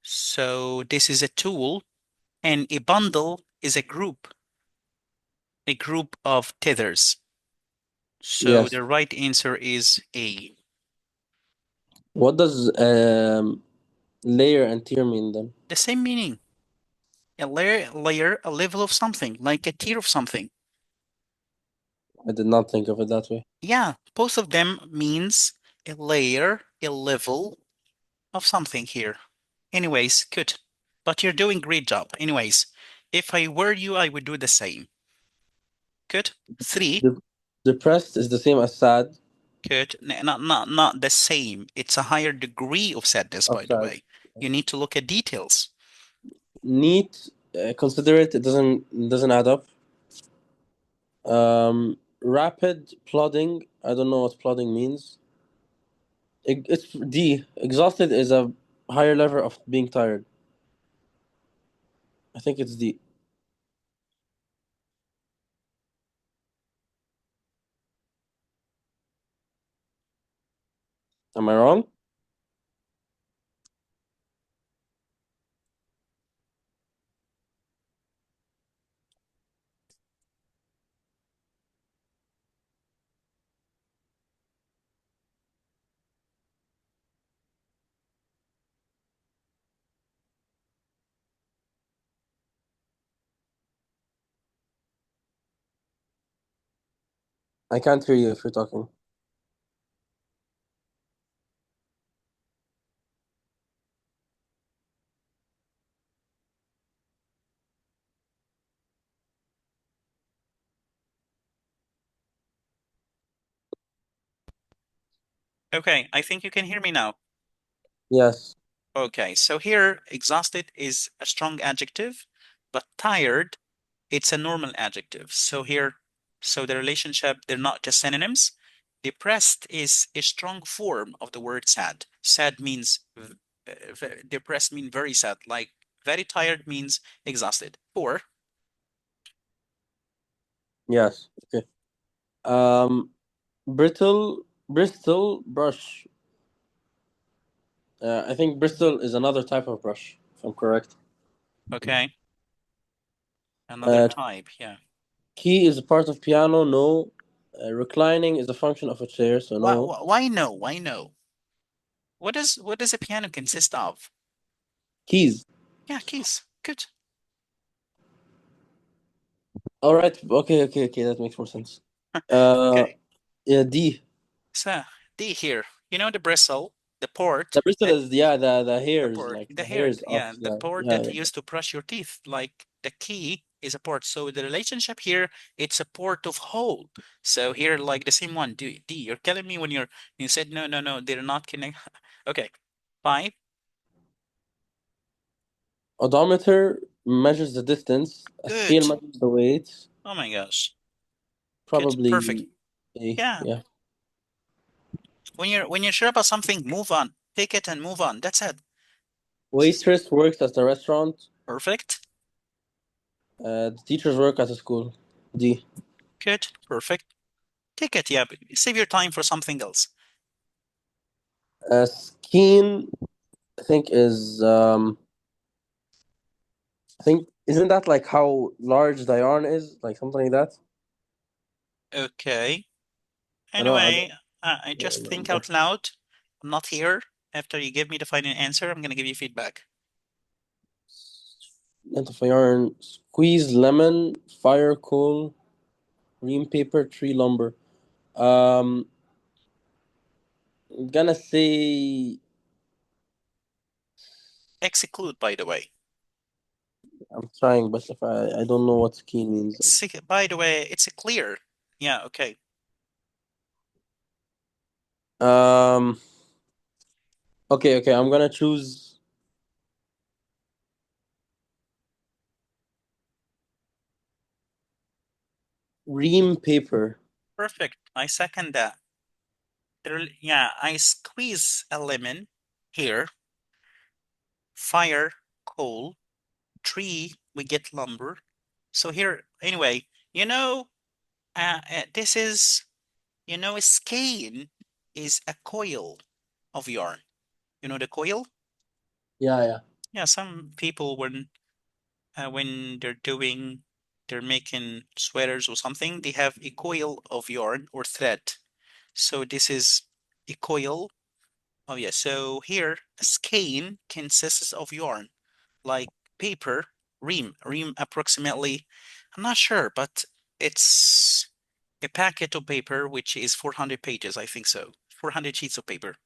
So this is a tool, and a bundle is a group of tethers. So Yes. the right answer is A. What does layer and tier mean then? The same meaning. A layer, a level of something, like a tier of something. I did not think of it that way. Yeah, both of them means a layer, a level of something here. Anyways, good. But you're doing great job. Anyways, if I were you, I would do the same. Good. 3. Depressed is the same as sad. Good. Not the same. It's a higher degree of sadness, Of by the sad. way. You need to look at details. Neat, considerate. It doesn't add up. Rapid, plodding. I don't know what plodding means. It's D. Exhausted is a higher level of being tired. I think it's D. Am I wrong? I can't hear you if you're talking. Okay, I think you can hear me now. Yes. Okay, so here, exhausted is a strong adjective, but tired, it's a normal adjective. So here, so the relationship, they're not just synonyms. Depressed is a strong form of the word sad. Sad means, depressed means very sad. Like very tired means exhausted. 4. Yes. Okay. Bristol brush. I think Bristol is another type of brush, if I'm correct. Okay, another Uh, type, yeah. Key is a part of piano. No. Reclining is a function of a chair. So Why, no. why no? Why no? What does a piano consist of? Keys. Yeah, keys. Good. All right. Okay. That makes more sense. Uh, Okay. yeah. D. So D here. You know the bristle, the port The Bristol that is the the hairs, port, like the the hair, hairs of yeah, the port yeah. that you use to brush your teeth. Like the key is a port. So the relationship here, it's a port of hole. So here, like the same one, D. You're telling me when you said no, they're not connected. Okay. 5. Odometer measures the distance. A scale Good. measures the weight. Oh my gosh. Good. Perfect. Probably A. Yeah. Yeah. When you're sure about something, move on. Take it and move on. That's it. Waitress works at the restaurant. Perfect. The teachers work at the school. D. Good. Perfect. Take it. Yeah. Save your time for something else. Skein, I think is I think isn't that like how large the yarn is, like something like that? Okay. I Anyway, I don't just think remember. out loud. I'm not here. After you give me the final answer, I'm gonna give you feedback. Length of yarn, squeeze lemon, fire coal, ream paper, tree lumber. Um, I'm gonna say Exclude, by the way. I'm trying, but if I don't know what skein means. By the way, it's a clear. Yeah. Okay. Um, okay. I'm gonna choose ream paper. Perfect. I second that. Yeah. I squeeze a lemon here. Fire, coal, tree. We get lumber. So here, anyway, you know, this is, a skein is a coil of yarn. You know the coil? Yeah. Yeah, some people when they're making sweaters or something, they have a coil of yarn or thread. So this is a coil. Oh yeah, so here a skein consists of yarn, like paper, ream approximately. I'm not sure, but it's a packet of paper which is 400 pages, I think so. 400 sheets of paper.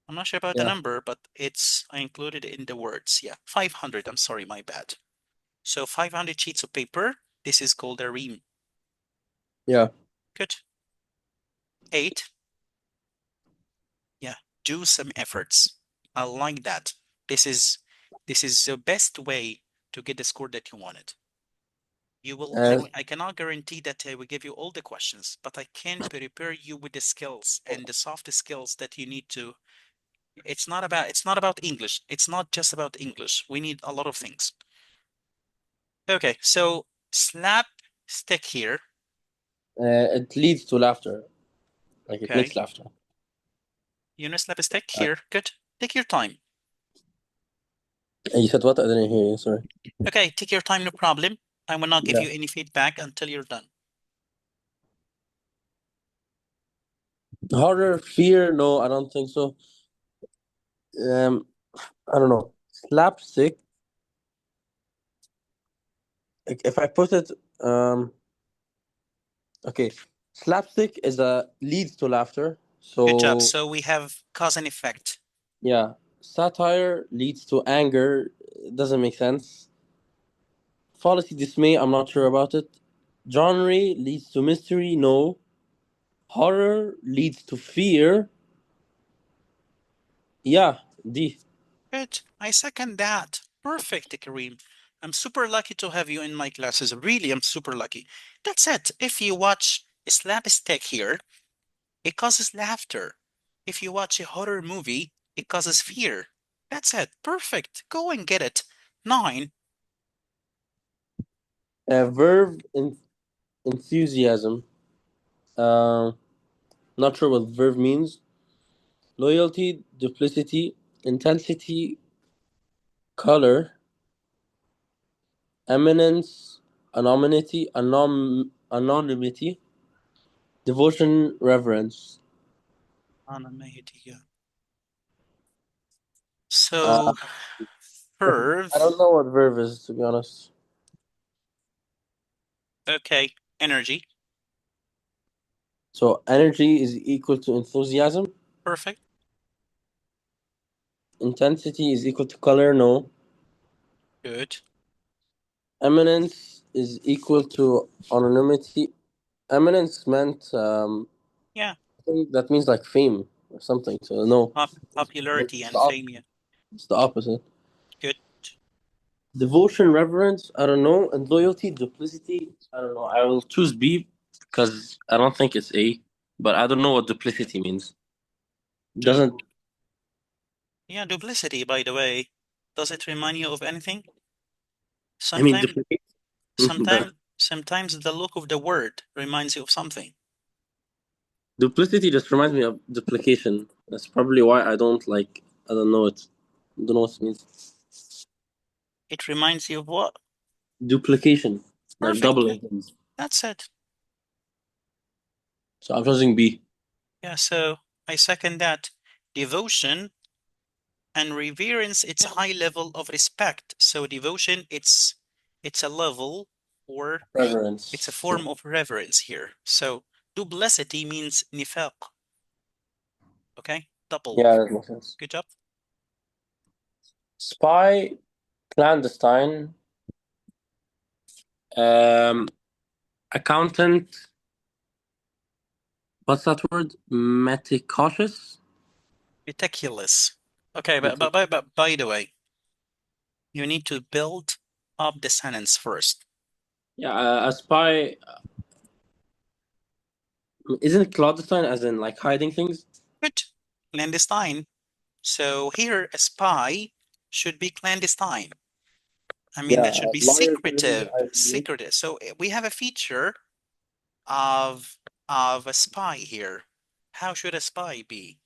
I'm not sure about the Yeah. number, but I included in the words. Yeah, 500. I'm sorry, my bad. So 500 sheets of paper. This is called a ream. Yeah. Good. 8. Yeah, do some efforts. I like that. This is the best way to get the score that you wanted. You will, And I cannot guarantee that I will give you all the questions, but I can prepare you with the skills and the soft skills that you need to. It's not about English. It's not just about English. We need a lot of things. Okay, so slap stick here. it leads to laughter. Like it Okay, makes laughter. you know slap stick Uh, here. Good. Take your time. You said what? I didn't hear you. Sorry. Okay, take your time, no problem. I will not give Yeah. you any feedback until you're done. Horror, fear? No, I don't think so. Um, I don't know. Slapstick. If I put it, okay, slapstick is a leads to laughter. Good job. So So we have cause and effect. yeah, satire leads to anger. It doesn't make sense. Fallacy, dismay. I'm not sure about it. Genre leads to mystery. No. Horror leads to fear. Yeah, D. Good. I second that. Perfect, Kareem. I'm super lucky to have you in my classes. Really, I'm super lucky. That's it. If you watch slapstick here, it causes laughter. If you watch a horror movie, it causes fear. That's it. Perfect. Go and get it. 9. Verb enthusiasm. Uh, Not sure what verb means. Loyalty, duplicity, intensity, color, eminence, anonymity, devotion, reverence. Analogies. Uh, So, verb. I don't know what verb is, to be honest. Okay. Energy. So energy is equal to enthusiasm. Perfect. Intensity is equal to color. No. Good. Eminence is equal to anonymity. Eminence meant Yeah. I think that means like fame or something. So no, Popularity it's and fame. Yeah. it's the opposite. Good. Devotion, reverence, I don't know, and loyalty, duplicity, I don't know. I will choose B because I don't think it's A, but I don't know what duplicity means. Doesn't Yeah, duplicity, by the way. Does it remind you of anything? I mean Sometimes, duplicate? The sometimes the look of the word reminds you of something. duplicity just reminds me of duplication. That's probably why I don't like. I don't know it. I don't know what it means. It reminds you of what? Duplication, like Perfect. doubling things. That's it. So I'm choosing B. Yeah, so I second that. Devotion and reverence, it's a high level of respect. So devotion, it's a level, or it's a Reverence. form of reverence here. So duplicity means nifaq. Okay, double. Yeah, that makes sense. Good job. Spy, clandestine, um, accountant. What's that word? Meticautious. Meticulous. Okay, but by the way, you need to build up the sentence first. Yeah, a spy isn't clandestine as in like hiding things. Good. Clandestine. So here, a spy should be clandestine. I mean, Yeah, that should be lawyer degree. secretive. So we have a feature of a spy here. How should a spy be?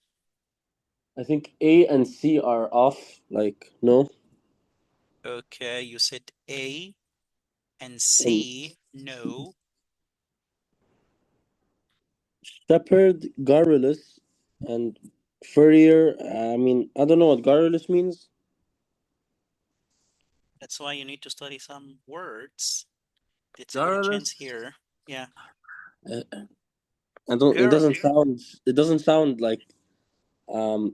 I think A and C are off. Like no. Okay, you said A and And C, no. shepherd, garrulous, and furrier. I mean, I don't know what garrulous means. That's why you need to study some words. It's a good chance Garrulous. here. Yeah. Uh, I don't. It Girl, doesn't sound. It doesn't sound like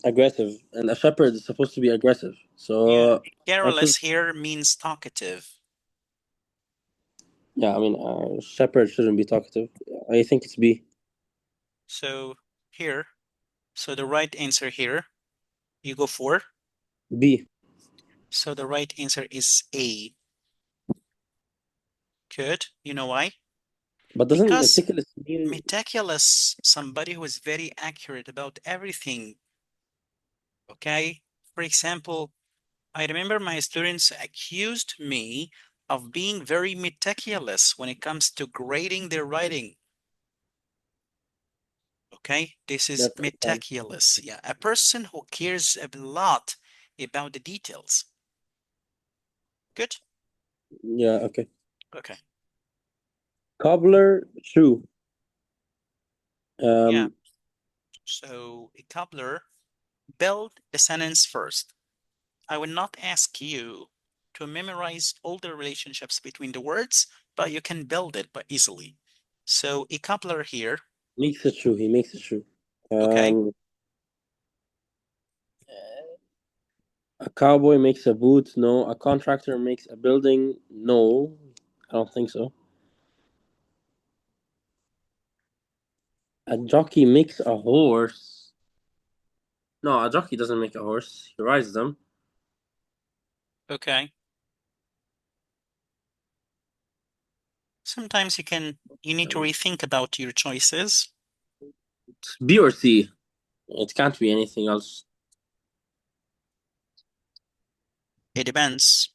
aggressive, and a shepherd is supposed to be aggressive. yeah. So I choose. Garrulous here means talkative. Yeah, I mean, shepherd shouldn't be talkative. I think it's B. So here, so the right answer here, you go for. B. So the right answer is A. Good. You know why? But doesn't Because meticulous mean meticulous, somebody who is very accurate about everything. Okay. For example, I remember my students accused me of being very meticulous when it comes to grading their writing. Okay, this is that? meticulous. Yeah, a person who cares a lot about the details. Good. Yeah. Okay. Okay. Cobbler shoe. Yeah. Um. So a cobbler, build the sentence first. I will not ask you to memorize all the relationships between the words, but you can build it but easily. So a coupler here, Makes it true. He makes it true. okay, A cowboy makes a boot. No. A contractor makes a building. No. I don't think so. A jockey makes a horse. No, a jockey doesn't make a horse. He rides them. okay. Sometimes you need to rethink about your choices. B or C. It can't be anything else. It depends.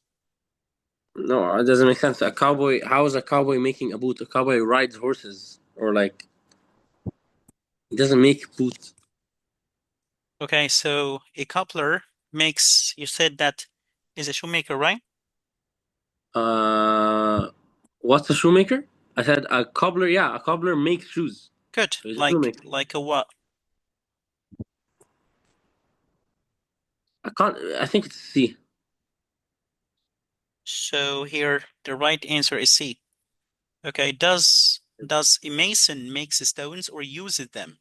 No, it doesn't make sense. A cowboy. How is a cowboy making a boot? A cowboy rides horses, or like he doesn't make boot. Okay, so a coupler makes, you said that is a shoemaker, right? Uh, what's a shoemaker? I said a cobbler. Yeah, a cobbler makes shoes. Good. So he's a shoemaker. Like a what? I can't. I think it's C. So here the right answer is C. Okay, does a mason makes stones or uses them?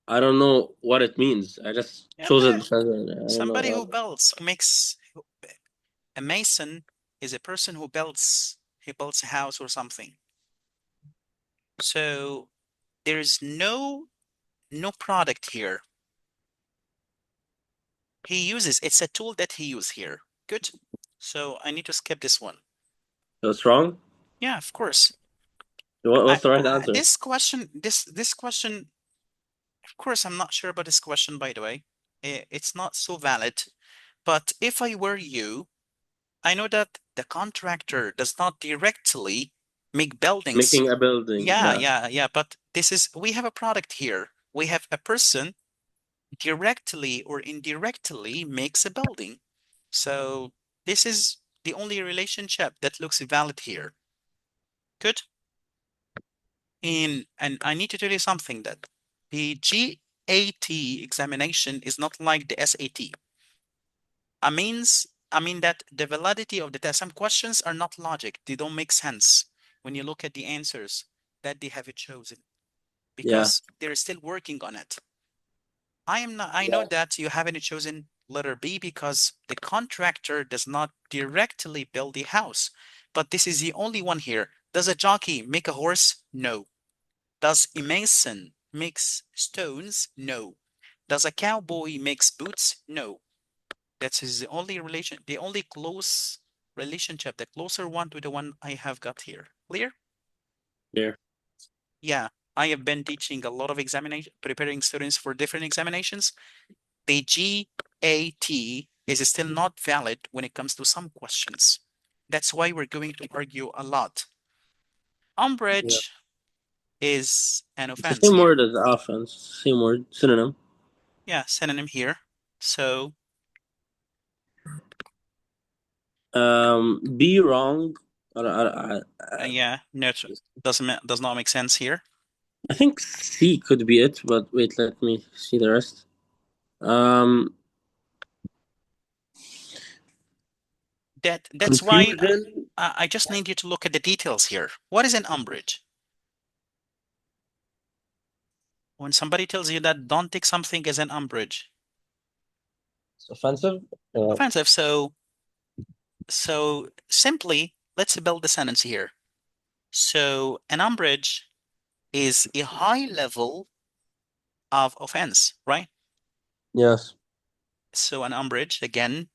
I don't know what it means. I just Yeah, chose it because I don't somebody who know. builds, who makes a mason is a person who builds, he builds a house or something. So there is no product here. He uses, it's a tool that he uses here. Good. So I need to skip this one. That's wrong. Yeah, of course. What's the right answer? This question, of course, I'm not sure about this question, by the way. It's not so valid. But if I were you, I know that the contractor does not directly make buildings. Making a building. Yeah, Yeah. yeah, yeah. But we have a product here. We have a person directly or indirectly makes a building. So this is the only relationship that looks valid here. Good. And I need to tell you something that the GAT examination is not like the SAT. I mean that the validity of the test, some questions are not logic. They don't make sense when you look at the answers that they have chosen Yeah. because they're still working on it. I am not, I know Yeah. that you haven't chosen letter B because the contractor does not directly build the house, but this is the only one here. Does a jockey make a horse? No. Does a mason makes stones? No. Does a cowboy makes boots? No. That is the only relation, the only close relationship, the closer one to the one I have got here. Clear? There. Yeah, I have been teaching a lot of examination, preparing students for different examinations. The GAT is still not valid when it comes to some questions. That's why we're going to argue a lot. Yeah. Umbrage is an It's the offense same here. word as offense. Same word. Synonym. Yeah, synonym here. So B wrong. yeah, no, does not make sense here. I think C could be it, but wait, let me see the rest. Um, That's why confusion. I just need you to look at the details here. What is an umbrage? When somebody tells you that don't take something as an umbrage, It's offensive. offensive. So simply, let's build the sentence here. So an umbrage is a high level of offense, right? Yes. So an umbrage, again,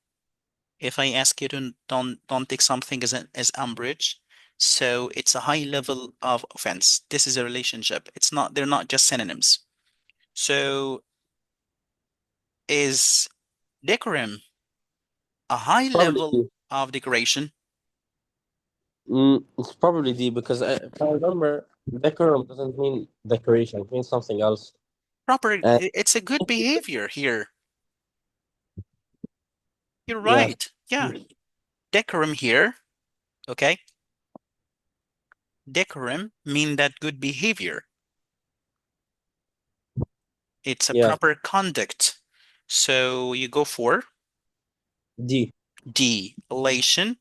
if I ask you to don't take something as umbrage, so it's a high level of offense. This is a relationship. They're not just synonyms. So is decorum a high Probably level D. of decoration? It's probably D because if I remember, decorum doesn't mean decoration. It means something else. Proper, And it's a good behavior here. You're yeah, right. Yeah. Decorum here, okay? Decorum mean that good behavior. It's a yeah, proper conduct. So you go for D. D. Elation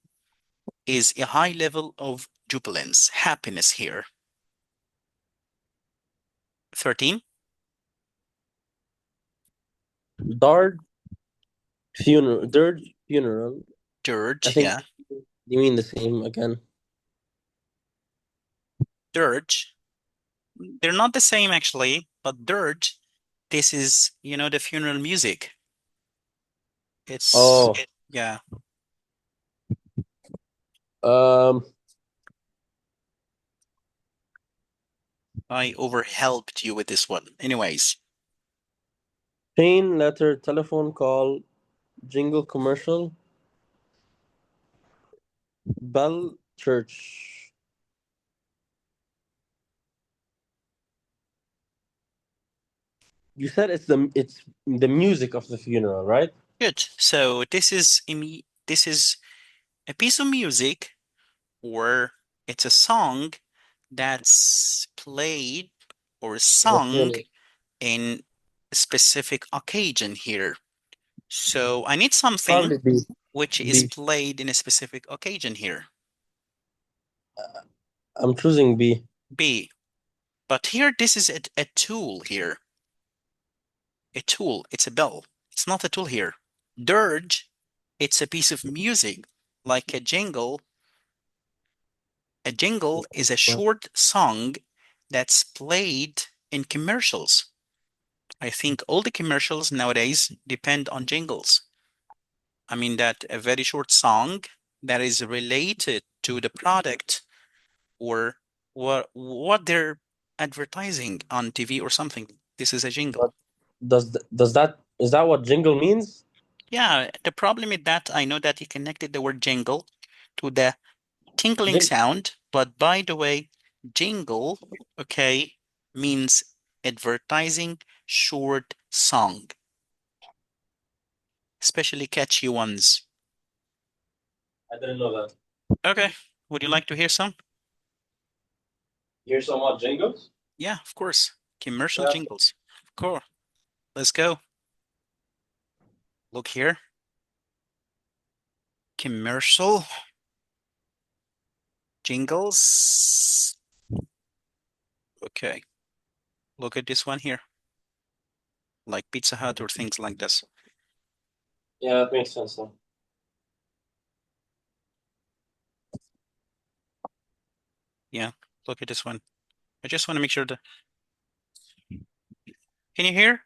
is a high level of jubilance, happiness here. 13. Dard funeral. Dirge funeral. I Dirge, think yeah. you mean the same again. Dirge. They're not the same actually, but dirge, this is, the funeral music. It's, Oh, yeah, um, I overhelped you with this one. Anyways, chain letter, telephone call, jingle commercial, bell church. You said it's the music of the funeral, right? good. So this is a piece of music, or it's a song that's played or The sung funeral. in a specific occasion here. So I need something Probably B. which is B. played in a specific occasion here. I'm choosing B. B. But here, this is a tool here. A tool. It's a bell. It's not a tool here. Dirge, it's a piece of music, like a jingle. A jingle is a short song that's played in commercials. I think all the commercials nowadays depend on jingles. I mean that a very short song that is related to the product or what they're advertising on TV or something. This is a jingle. But does that is that what jingle means? Yeah, the problem is that I know that you connected the word jingle to the tinkling Jing- sound, but by the way, jingle, okay, means advertising short song, especially catchy ones. I didn't know that. Okay, would you like to hear some? Here's some more jingles. Yeah, of course. Commercial Yeah. jingles. Of course. Let's go. Look here. Commercial jingles. Okay. Look at this one here, like Pizza Hut or things like this. Yeah, that makes sense now. Yeah, look at this one. I just want to make sure that. Can you hear?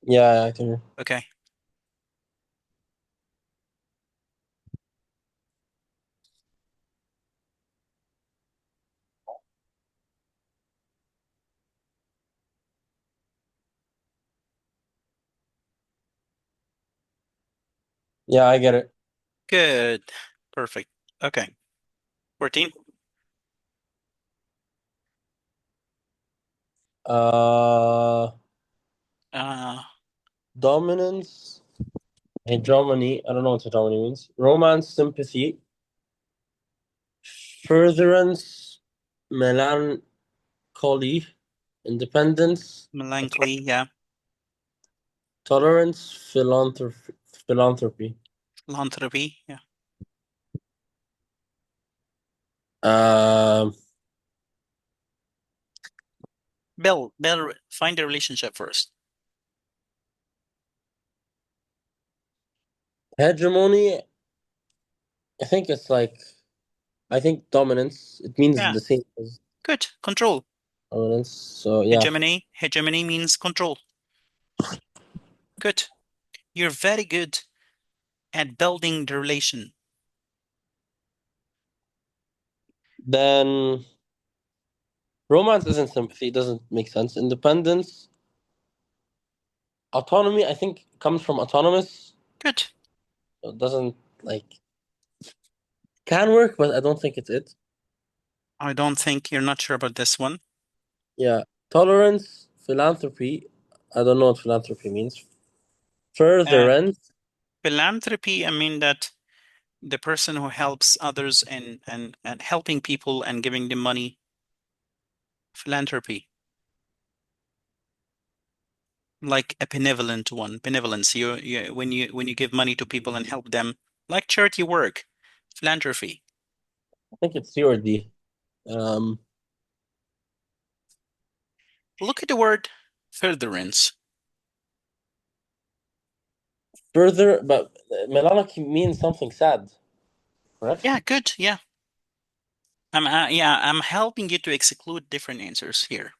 Yeah, I can. Okay. Yeah, I get it. Good. Perfect. Okay. 14. Uh, Uh, dominance, hegemony. I don't know what hegemony means. Romance, sympathy, furtherance, melancholy, independence, melancholy. Yeah. tolerance, philanthropy. Philanthropy. Yeah. Um, Bill, find the relationship first. Hegemony, I think it's like, I think dominance. It means Yeah, the same as good. Control. dominance. So yeah. Hegemony means control. Good. You're very good at building the relation. Then romance isn't sympathy. It doesn't make sense. Independence, autonomy, I think comes from autonomous. Good. So it doesn't like can work, but I don't think it's it. I don't think you're not sure about this one. Yeah. Tolerance, philanthropy. I don't know what philanthropy means. Furtherance. Philanthropy, I mean that the person who helps others and helping people and giving them money. Philanthropy. Like a benevolent one. Benevolence. You when you give money to people and help them, like charity work. Philanthropy. I think it's C or D. Um, Look at the word furtherance. Further, but melancholy means something sad, correct? Yeah, good. Yeah. I'm helping you to exclude different answers here.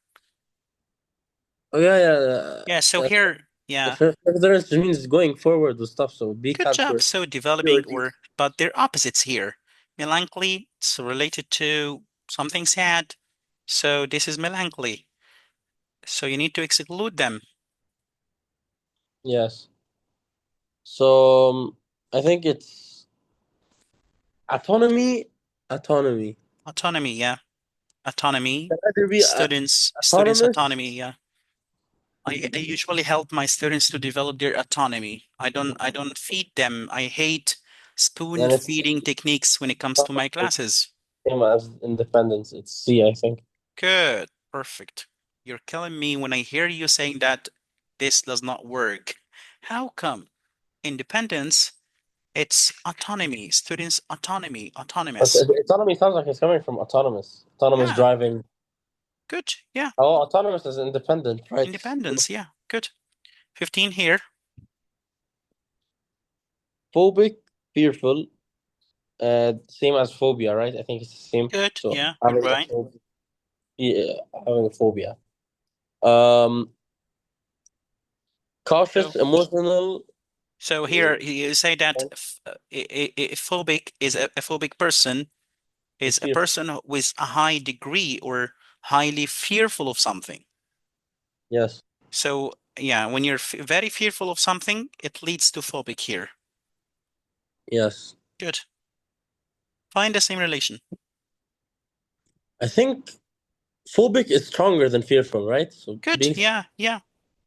Oh yeah, yeah. Yeah, so here, yeah, Furtherance means going forward with stuff. So B good stands job. for So C or developing D. but they're opposites here. Melancholy, it's related to something sad. So this is melancholy. So you need to exclude them. Yes. So I think it's autonomy. Autonomy. Autonomy, yeah. Autonomy. Can either be Students autonomous, autonomy, yeah. I usually help my students to develop their autonomy. I don't feed them. I hate spoon and it's feeding techniques when it comes to my classes. same as independence. It's C, I think. Good. Perfect. You're killing me when I hear you saying that this does not work. How come? Independence, it's autonomy, students' autonomy, But autonomous. autonomy sounds like it's coming from autonomous. Autonomous Yeah, driving. good. Yeah, Oh, autonomous is independent, right? independence. Yeah, good. 15 here. Phobic, fearful. Same as phobia, right? I think it's the same. Good. So Yeah, you're having a right. phobia, yeah, having a phobia. Um, So, cautious, emotional. so uh, here you say that phobic is a phobic person Is is a fearful. person with a high degree or highly fearful of something. Yes. So, yeah, when you're very fearful of something, it leads to phobic here. Yes. Good. Find the same relation. I think phobic is stronger than fearful, right? So Good. being Yeah, yeah.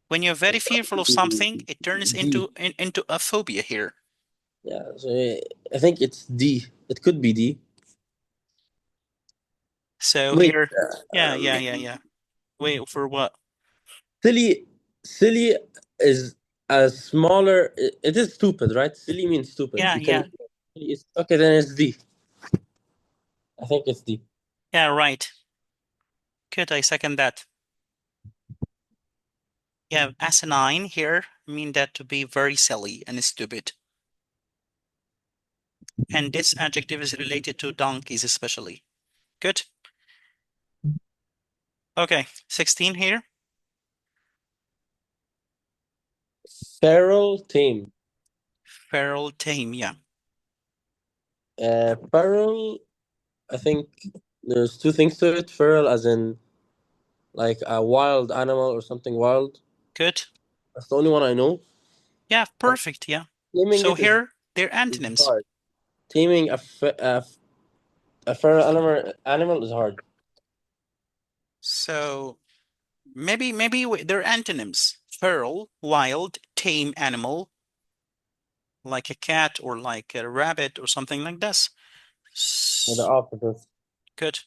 When you're very fearful of something, it turns D. into a phobia here. Yeah. So I think it's D. It could be D. So Wait. here, yeah. Wait, for what? Silly. Silly is a smaller. It is stupid, right? Silly means stupid. Yeah, You can. yeah. It's, okay, then it's D. I think it's D. Yeah, right. Good, I second that. Yeah, asinine here mean that to be very silly and stupid. And this adjective is related to donkeys especially. Good. Okay, 16 here. Feral, tame. Feral tame, yeah. Feral. I think there's two things to it. Feral, as in like a wild animal or something wild. Good. That's the only one I know. Yeah, perfect, yeah. Naming So it here, they're is antonyms. hard. Taming a feral animal is hard. So maybe they're antonyms. Feral, wild, tame animal, like a cat or like a rabbit or something like this. The opposite. Good.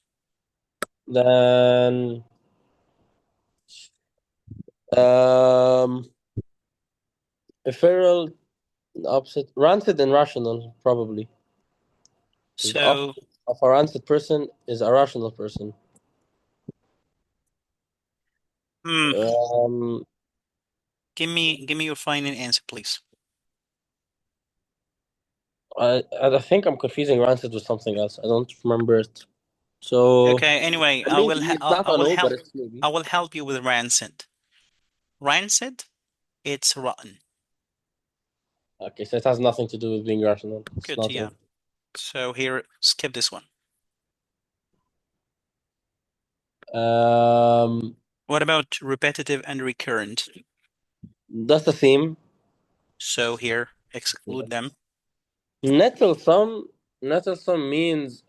Then um, a feral, the opposite, rancid and rational probably. Because the So opposite of a rancid person is a rational person. Hmm. Um, Give me your final answer, please. I think I'm confusing rancid with something else. I don't remember it. So Okay, anyway, maybe it's not I a will no, but help it's maybe. I will help you with rancid. Rancid, it's rotten. Okay, so it has nothing to do with being rational. It's Good, not yeah. it. So here, skip this one. Um, What about repetitive and recurrent? that's the theme. So here, exclude them. Nettlesome. Nettlesome means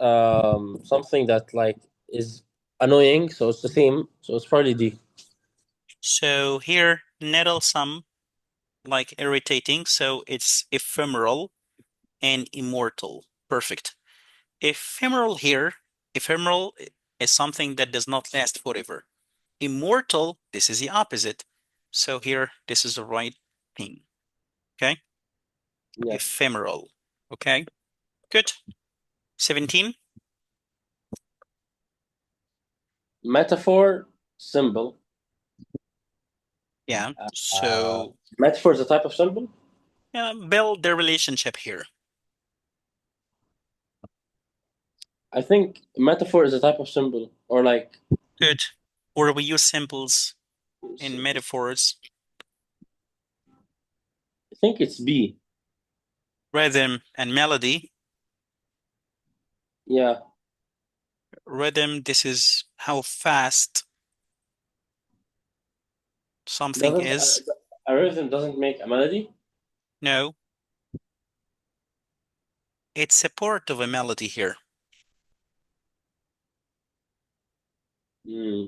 something that like is annoying. So it's the theme. So it's probably D. So here, nettlesome, like irritating. So it's ephemeral and immortal. Perfect. Ephemeral here, ephemeral is something that does not last forever. Immortal, this is the opposite. So here, this is the right thing. Okay? Yeah. Ephemeral. Okay? Good. 17. Metaphor, symbol. Yeah. Uh, So Metaphor is a type of symbol. build the relationship here. I think metaphor is a type of symbol, or like Good. Or we use symbols in metaphors. I think it's B. Rhythm and melody. Yeah. Rhythm, this is how fast something Doesn't is. a rhythm doesn't make a melody? No, it's a part of a melody here. Hmm.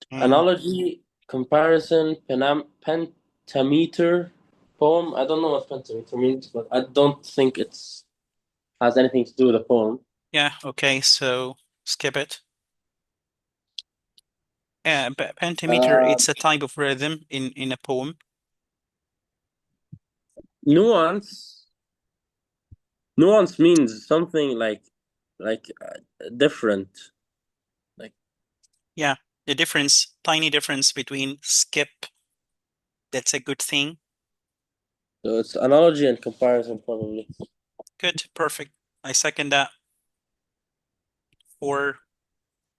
Mm, Analogy, comparison, pentameter, poem. I don't know what pentameter means, but I don't think it's has anything to do with a poem. yeah, okay, so skip it. Yeah, pentameter, Uh, it's a type of rhythm in a poem. Nuance. Nuance means something different. Like Yeah, the difference, tiny difference between skip, that's a good thing. so it's analogy and comparison probably. Good, perfect. I second that. Or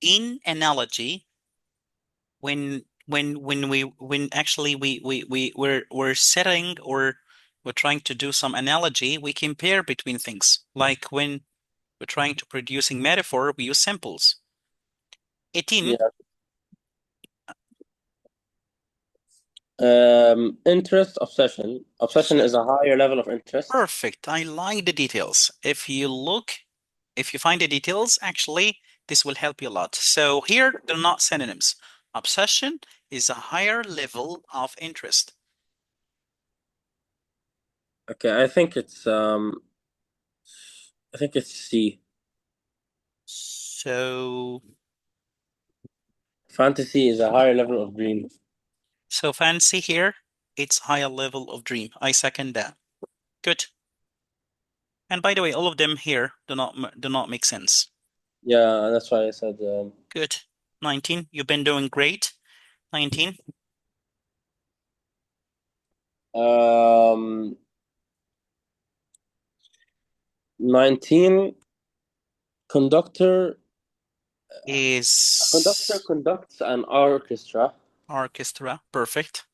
in analogy, when actually we're setting or we're trying to do some analogy, we compare between things. Like when we're trying to producing metaphor, we use samples. 18. Yeah. Interest, obsession. Obsession So is a higher level of interest. perfect. I like the details. If you find the details, actually, this will help you a lot. So here, they're not synonyms. Obsession is a higher level of interest. Okay, I think it's C. So, Fantasy is a higher level of dream. so fancy here, it's higher level of dream. I second that. Good. And by the way, all of them here do not make sense. Yeah, that's why I said Good. 19. You've been doing great. 19. 19 conductor. A conductor Is conducts an orchestra. orchestra. Perfect.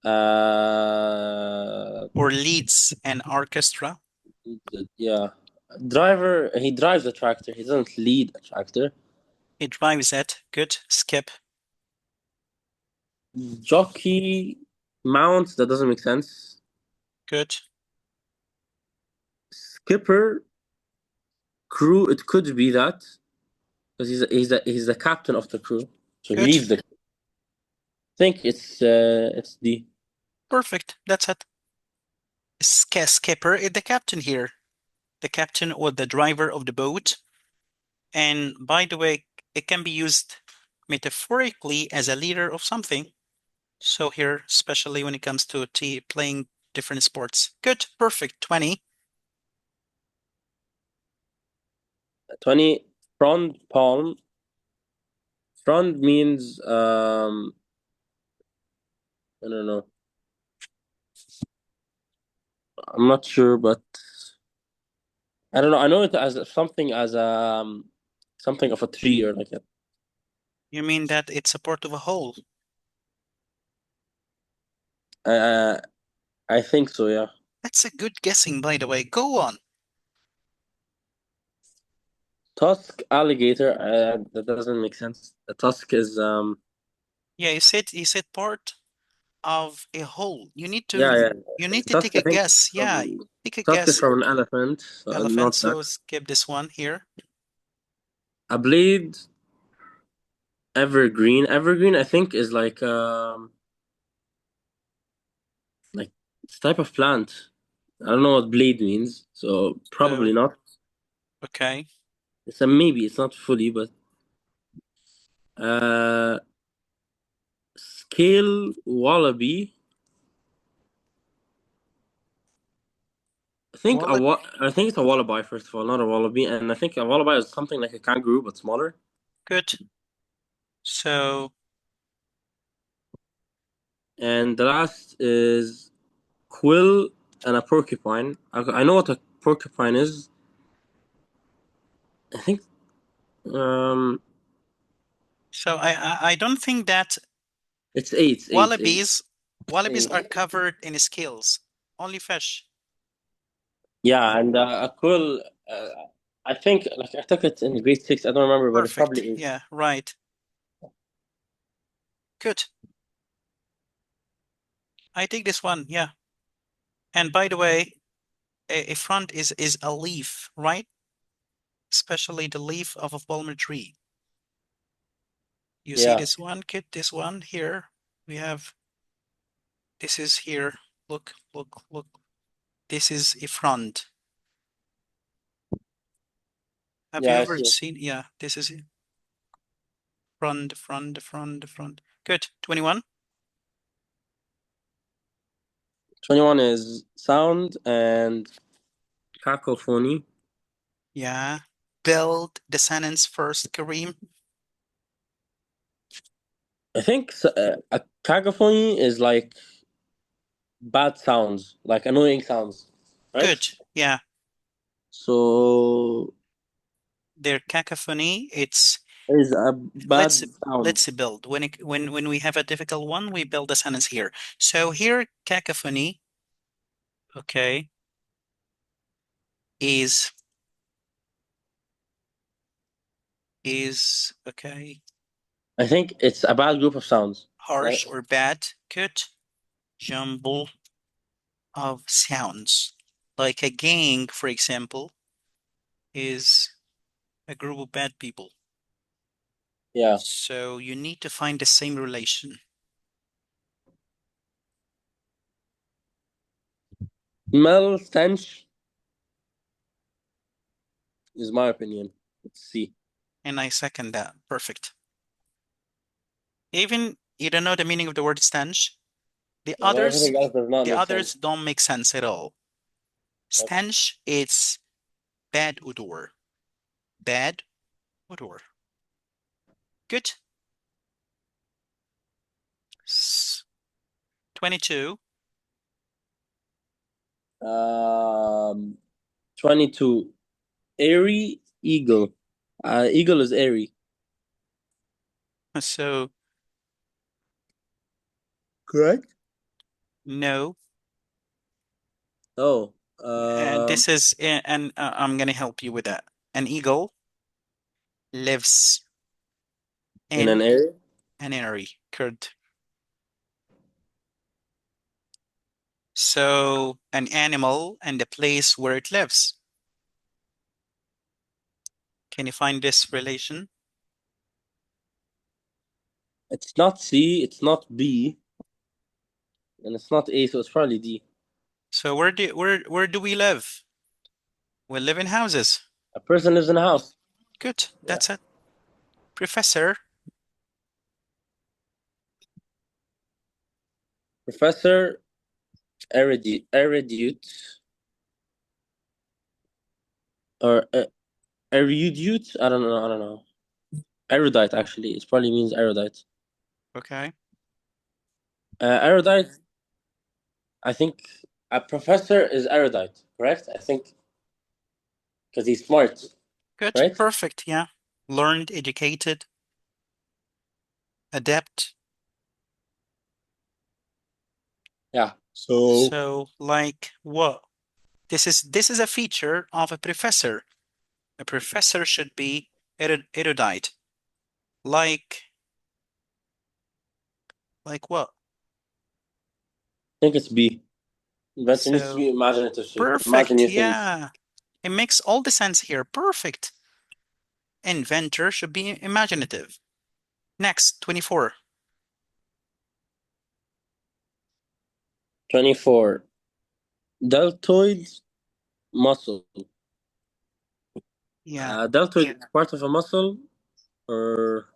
Uh, Or leads an orchestra. yeah. Driver, he drives a tractor. He doesn't lead a tractor. It drives it. Good. Skip. Jockey mounts. That doesn't make sense. Good. Skipper crew. It could be that because he's the captain of the crew, so he Good. leads the. I think it's D. Perfect. That's it. Skipper is the captain here. The captain or the driver of the boat. And by the way, it can be used metaphorically as a leader of something. So here, especially when it comes to playing different sports. Good. Perfect. 20. 20 frond palm. Front means I don't know. I'm not sure, but I don't know. I know it as something something of a tree or like that. You mean that it's a part of a whole? I I think so. Yeah. That's a good guessing, by the way. Go on. Tusk alligator. That doesn't make sense. A tusk is Yeah, you said part of a whole. yeah, yeah. You need to Tusk take I a think guess. Yeah, from take a tusk is guess. from an elephant. So Elephant, not that. so skip this one here. A blade. Evergreen. Evergreen I think is like it's a type of plant. I don't know what blade means, so probably So, not. okay. It's a maybe. It's not fully, but uh, scale wallaby. Wallet. I think it's a wallaby first of all, not a wallaby, and I think a wallaby is something like a kangaroo but smaller. Good. So, And the last is quill and a porcupine. I know what a porcupine is. I think um I don't think that it's eight, eight, eight, wallabies eight. are covered in scales. Only fish. Yeah, and a quill. I think like I took it in grade six. I don't remember, but it's Perfect. probably eight. Yeah, right. Good. I take this one. Yeah. And by the way, a frond is a leaf, right? Especially the leaf of a palm tree. You see Yeah, this one, kid? This one here. We have this is here. Look, look, look. This is a frond. Have you yeah, I ever see it. seen? Yeah, this is it. Frond, frond, frond, frond. Good. 21. 21 is sound and cacophony. Yeah. Build the sentence first, Kareem. I think a cacophony is like bad sounds, like annoying sounds, right? Good. Yeah. So Their cacophony, it's is a bad let's sound. build. When we have a difficult one, we build a sentence here. So here cacophony, okay, is okay, I think it's a bad group of sounds, right? harsh or bad. Good. Jumble of sounds. Like a gang, for example, is a group of bad people. Yeah. So you need to find the same relation. Smell, stench is my opinion. Let's see. And I second that. Perfect. Even you don't know the meaning of the word stench, the And everything else does not make sense. others don't make sense at all. Yep. Stench, it's bad odor. Bad odor. Good. 22. 22. Airy eagle. Eagle is airy. So Correct. no. Oh, This is, and I'm gonna help you with that. An eagle lives in an in area. an airy. Good. So an animal and the place where it lives. Can you find this relation? It's not C, it's not B, and it's not A, so it's probably D. So where do we live? We live in houses. A person lives in a house. Good. Yeah. That's it. Professor. Professor erudite or erudite. I don't know. I don't know. Erudite, actually. It probably means erudite. Okay. Erudite, I think a professor is erudite, correct? I think because he's smart, Good. right? Perfect. Yeah. Learned, educated, adept. Yeah. So So like what? This is a feature of a professor. A professor should be erudite. Like what? I think it's B. Inventor needs to So be imaginative. So imagine perfect. new things. Yeah. It makes all the sense here. Perfect. Inventor should be imaginative. Next, 24. 24. Deltoid muscle. Yeah. Deltoid is part of a muscle, or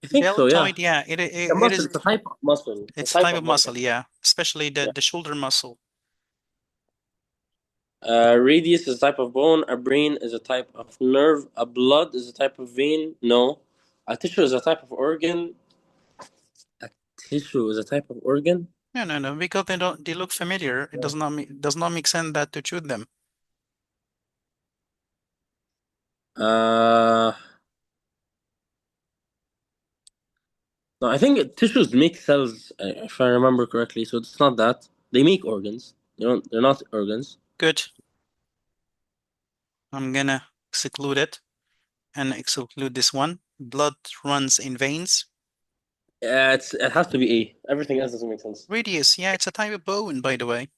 I think so. Yeah, Deltoid, yeah, it's a it muscle. is, It's a type of muscle. It's a it's a type type of of muscle. muscle, yeah, especially Yeah. the shoulder muscle. Radius is a type of bone. A brain is a type of nerve. A blood is a type of vein. No. A tissue is a type of organ. A tissue is a type of organ. No, because they look familiar. It does not make sense that to choose them. Uh, no, I think tissues make cells, if I remember correctly. So it's not that they make organs. They don't. They're not organs. Good. I'm gonna exclude it and exclude this one. Blood runs in veins. It has to be A. Everything else doesn't make sense. Radius, yeah, it's a type of bone, by the way.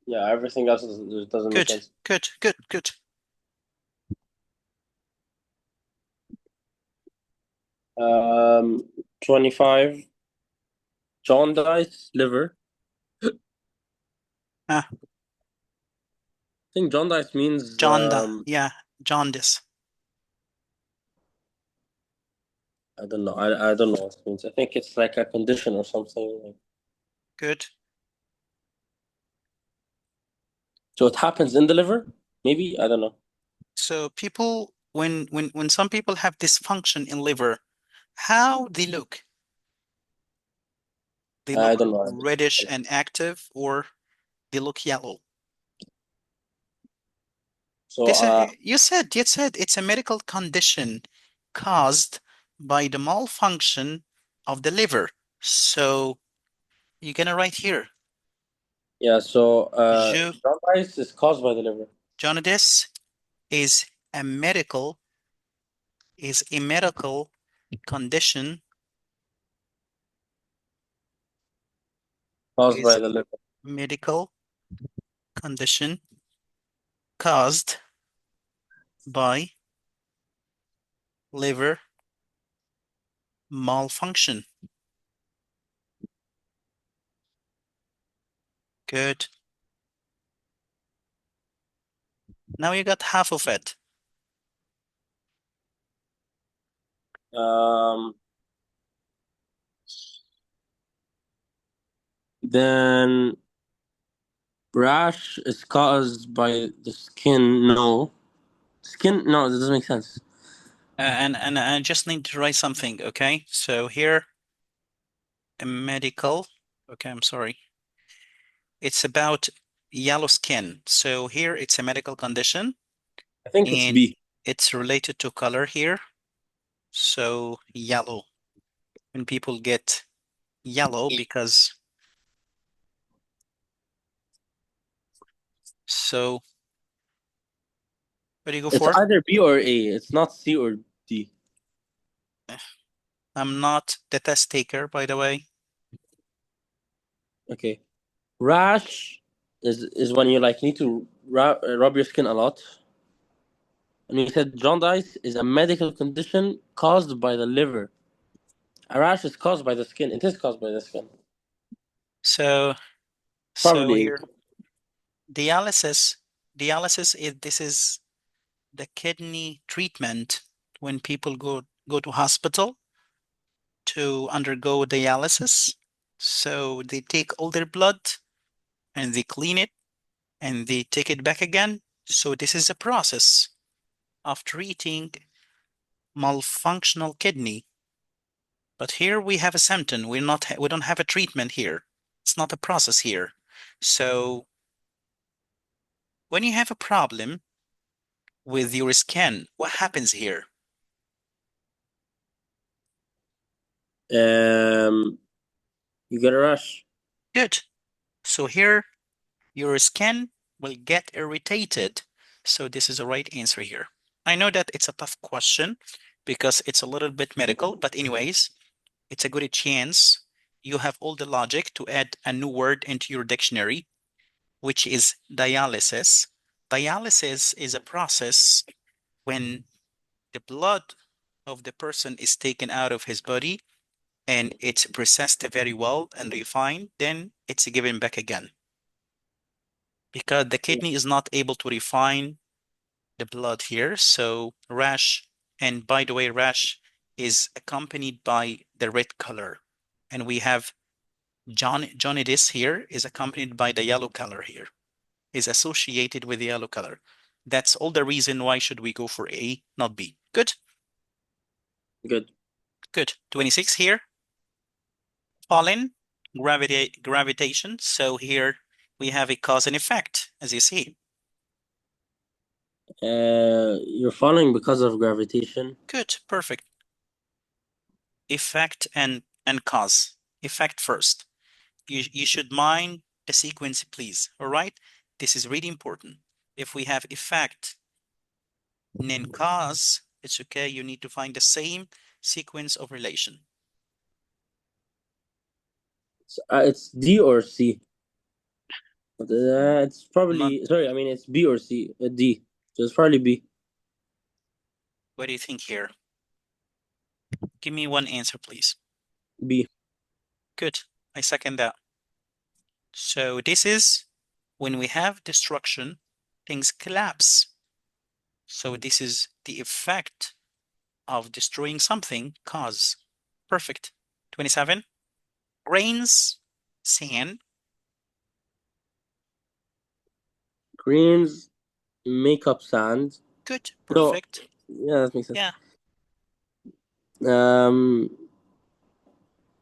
Yeah, everything else doesn't make Good, sense. good. 25. Jaundice liver. Ah, I think jaundice means yeah, jaundice. I don't know. I don't know what it means. I think it's like a condition or something. Good. So it happens in the liver? Maybe? I don't know. So people, when some people have dysfunction in liver, how they look? They I look don't know. reddish and active, or they look yellow. So This you said it's a medical condition caused by the malfunction of the liver. So you're gonna write here, yeah, so Je, jaundice is caused by the liver. jaundice is a medical condition Caused by is the liver. medical condition caused by liver malfunction. Good. Now you got half of it. Um, then rash is caused by the skin. No. Skin? No, that doesn't make sense. And I just need to write something, okay? So here, a medical, okay, I'm sorry. It's about yellow skin. So here it's a medical condition I think it's and B. it's related to color here. So yellow. When people get yellow because so what do you go It's for? either B or A. It's not C or D. I'm not the test taker, by the way. Okay. Rash is when you like need to rub your skin a lot. And you said jaundice is a medical condition caused by the liver. A rash is caused by the skin. It is caused by the skin. So so Probably. here dialysis dialysis is this is the kidney treatment when people go to hospital to undergo dialysis. So they take all their blood and they clean it and they take it back again. So this is a process of treating malfunctional kidney. But here we have a symptom. We don't have a treatment here. It's not a process here. So when you have a problem with your skin, what happens here? You get a rash. Good. So here your skin will get irritated. So this is the right answer here. I know that it's a tough question because it's a little bit medical, but anyways, it's a good chance. You have all the logic to add a new word into your dictionary, which is dialysis. Dialysis is a process when the blood of the person is taken out of his body and it's processed very well and refined, then it's given back again. Because the kidney is not able to refine the blood here, so rash, and by the way, rash is accompanied by the red color. And we have jaundice here is accompanied by the yellow color here, is associated with the yellow color. That's all the reason why should we go for A, not B. Good? Good. Good. 26 here. Falling, gravitation. So here we have a cause and effect, as you see. You're falling because of gravitation. Good, perfect. Effect and cause. Effect first. You should mind the sequence, please. All right? This is really important. If we have effect and then cause, it's okay. You need to find the same sequence of relation. It's D or C. It's probably, Not, sorry, I mean, it's B or C. D. So it's probably B. what do you think here? Give me one answer, please. B. Good. I second that. So this is when we have destruction, things collapse. So this is the effect of destroying something, cause. Perfect. 27. Grains, sand. Greens make up sand. Good. No, Perfect. yeah, that makes sense. Yeah.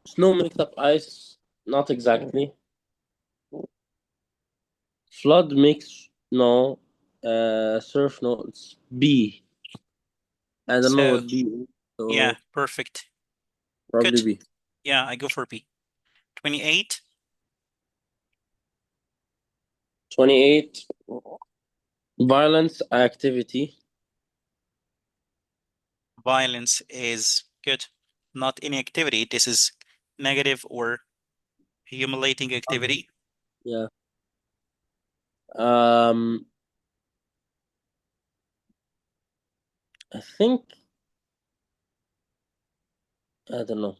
Snow makes up ice. Not exactly. Flood makes no. Surf no. It's B. I don't know So, what B is, yeah, so perfect. probably Good. B. Yeah, I go for B. 28. 28. Violence activity. Violence is good. Not any activity. This is negative or humiliating activity. Yeah. I think I don't know.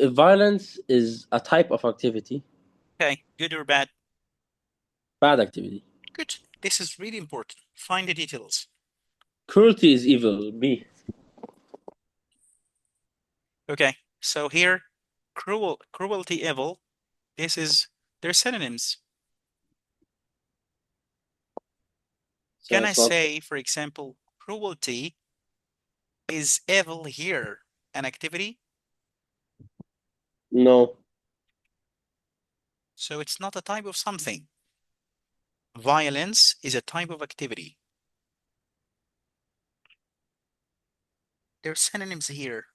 Violence is a type of activity. Okay, good or bad? Bad activity. Good. This is really important. Find the details. Cruelty is evil. B. Okay, so here, cruelty, evil. This is, they're synonyms. So Can I it's not. say, for example, cruelty is evil here an activity? No. So it's not a type of something. Violence is a type of activity. There are synonyms here.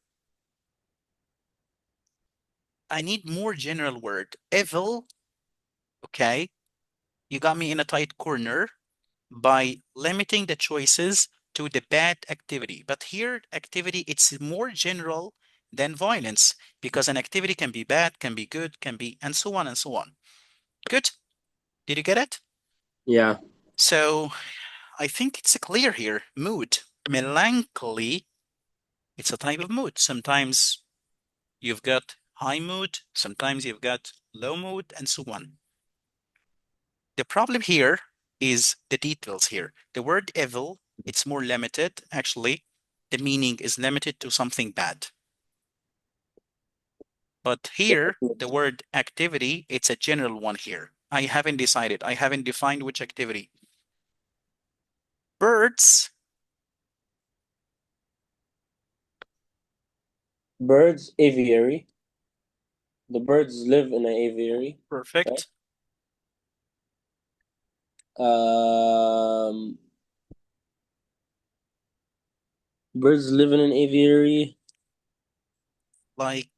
I need more general word. Evil, okay. You got me in a tight corner by limiting the choices to the bad activity. But here, activity, it's more general than violence because an activity can be bad, can be good, can be, and so on and so on. Good. Did you get it? Yeah. So I think it's clear here. Mood. Melancholy, it's a type of mood. Sometimes you've got high mood, sometimes you've got low mood, and so on. The problem here is the details here. The word evil, it's more limited. Actually, the meaning is limited to something bad. But here, the word activity, it's a general one here. I haven't decided. I haven't defined which activity. Birds, Birds, aviary. The birds live in an aviary. Perfect. Um, Birds live in an aviary. Like,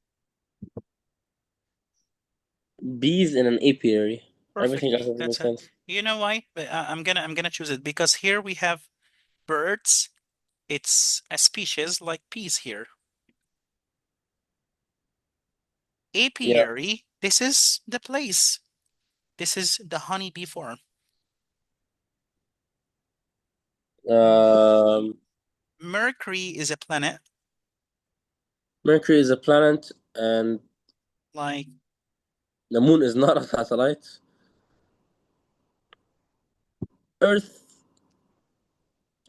Bees in an apiary. Everything else perfectly. doesn't make That's it. sense. You know why? But I'm gonna choose it because here we have birds. It's a species like bees here. Yeah. Apiary, this is the place. This is the honeybee farm. Um, Mercury is a planet. Mercury is a planet, and Like, the moon is not a satellite. Earth,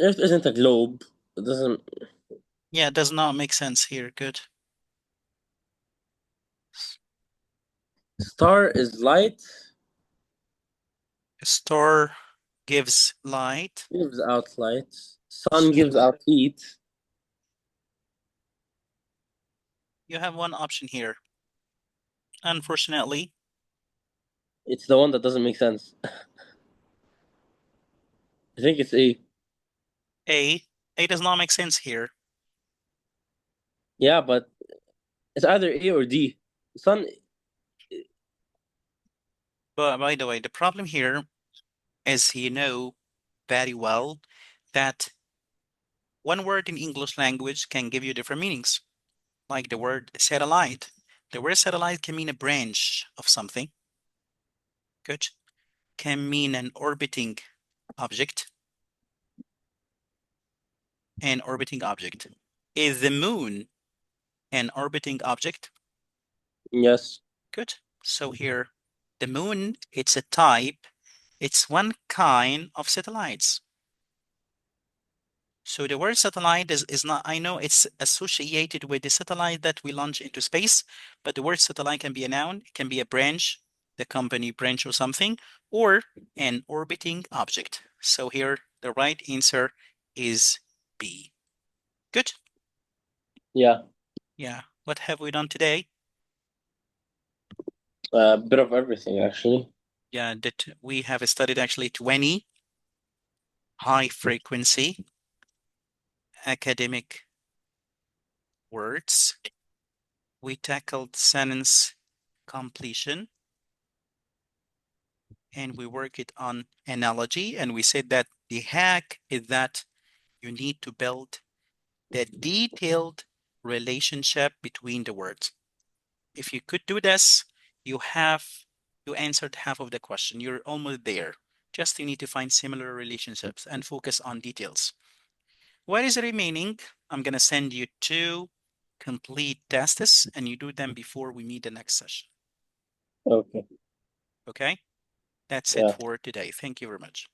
Earth isn't a globe. It doesn't. yeah, it does not make sense here. Good. Star is light. A star gives light. Gives out light. Sun So gives out heat. you have one option here. Unfortunately, It's the one that doesn't make sense. I think it's A. A. A does not make sense here. Yeah, but it's either A or D. Sun. But by the way, the problem here is you know very well that one word in English language can give you different meanings. Like the word satellite. The word satellite can mean a branch of something. Good. Can mean an orbiting object. An orbiting object. Is the moon an orbiting object? Yes. Good. So here, the moon, it's a type. It's one kind of satellites. So the word satellite is not, I know it's associated with the satellite that we launch into space, but the word satellite can be a noun, it can be a branch, the company branch or something, or an orbiting object. So here, the right answer is B. Good. Yeah. Yeah. What have we done today? A bit of everything, actually. Yeah, that we have studied actually 20 high frequency academic words. We tackled sentence completion and we work it on analogy. And we said that the hack is that you need to build the detailed relationship between the words. If you could do this, you answered half of the question. You're almost there. Just you need to find similar relationships and focus on details. What is remaining? I'm going to send you two complete tests and you do them before we meet the next session. Okay. Okay? That's it Yeah. for today. Thank you very much.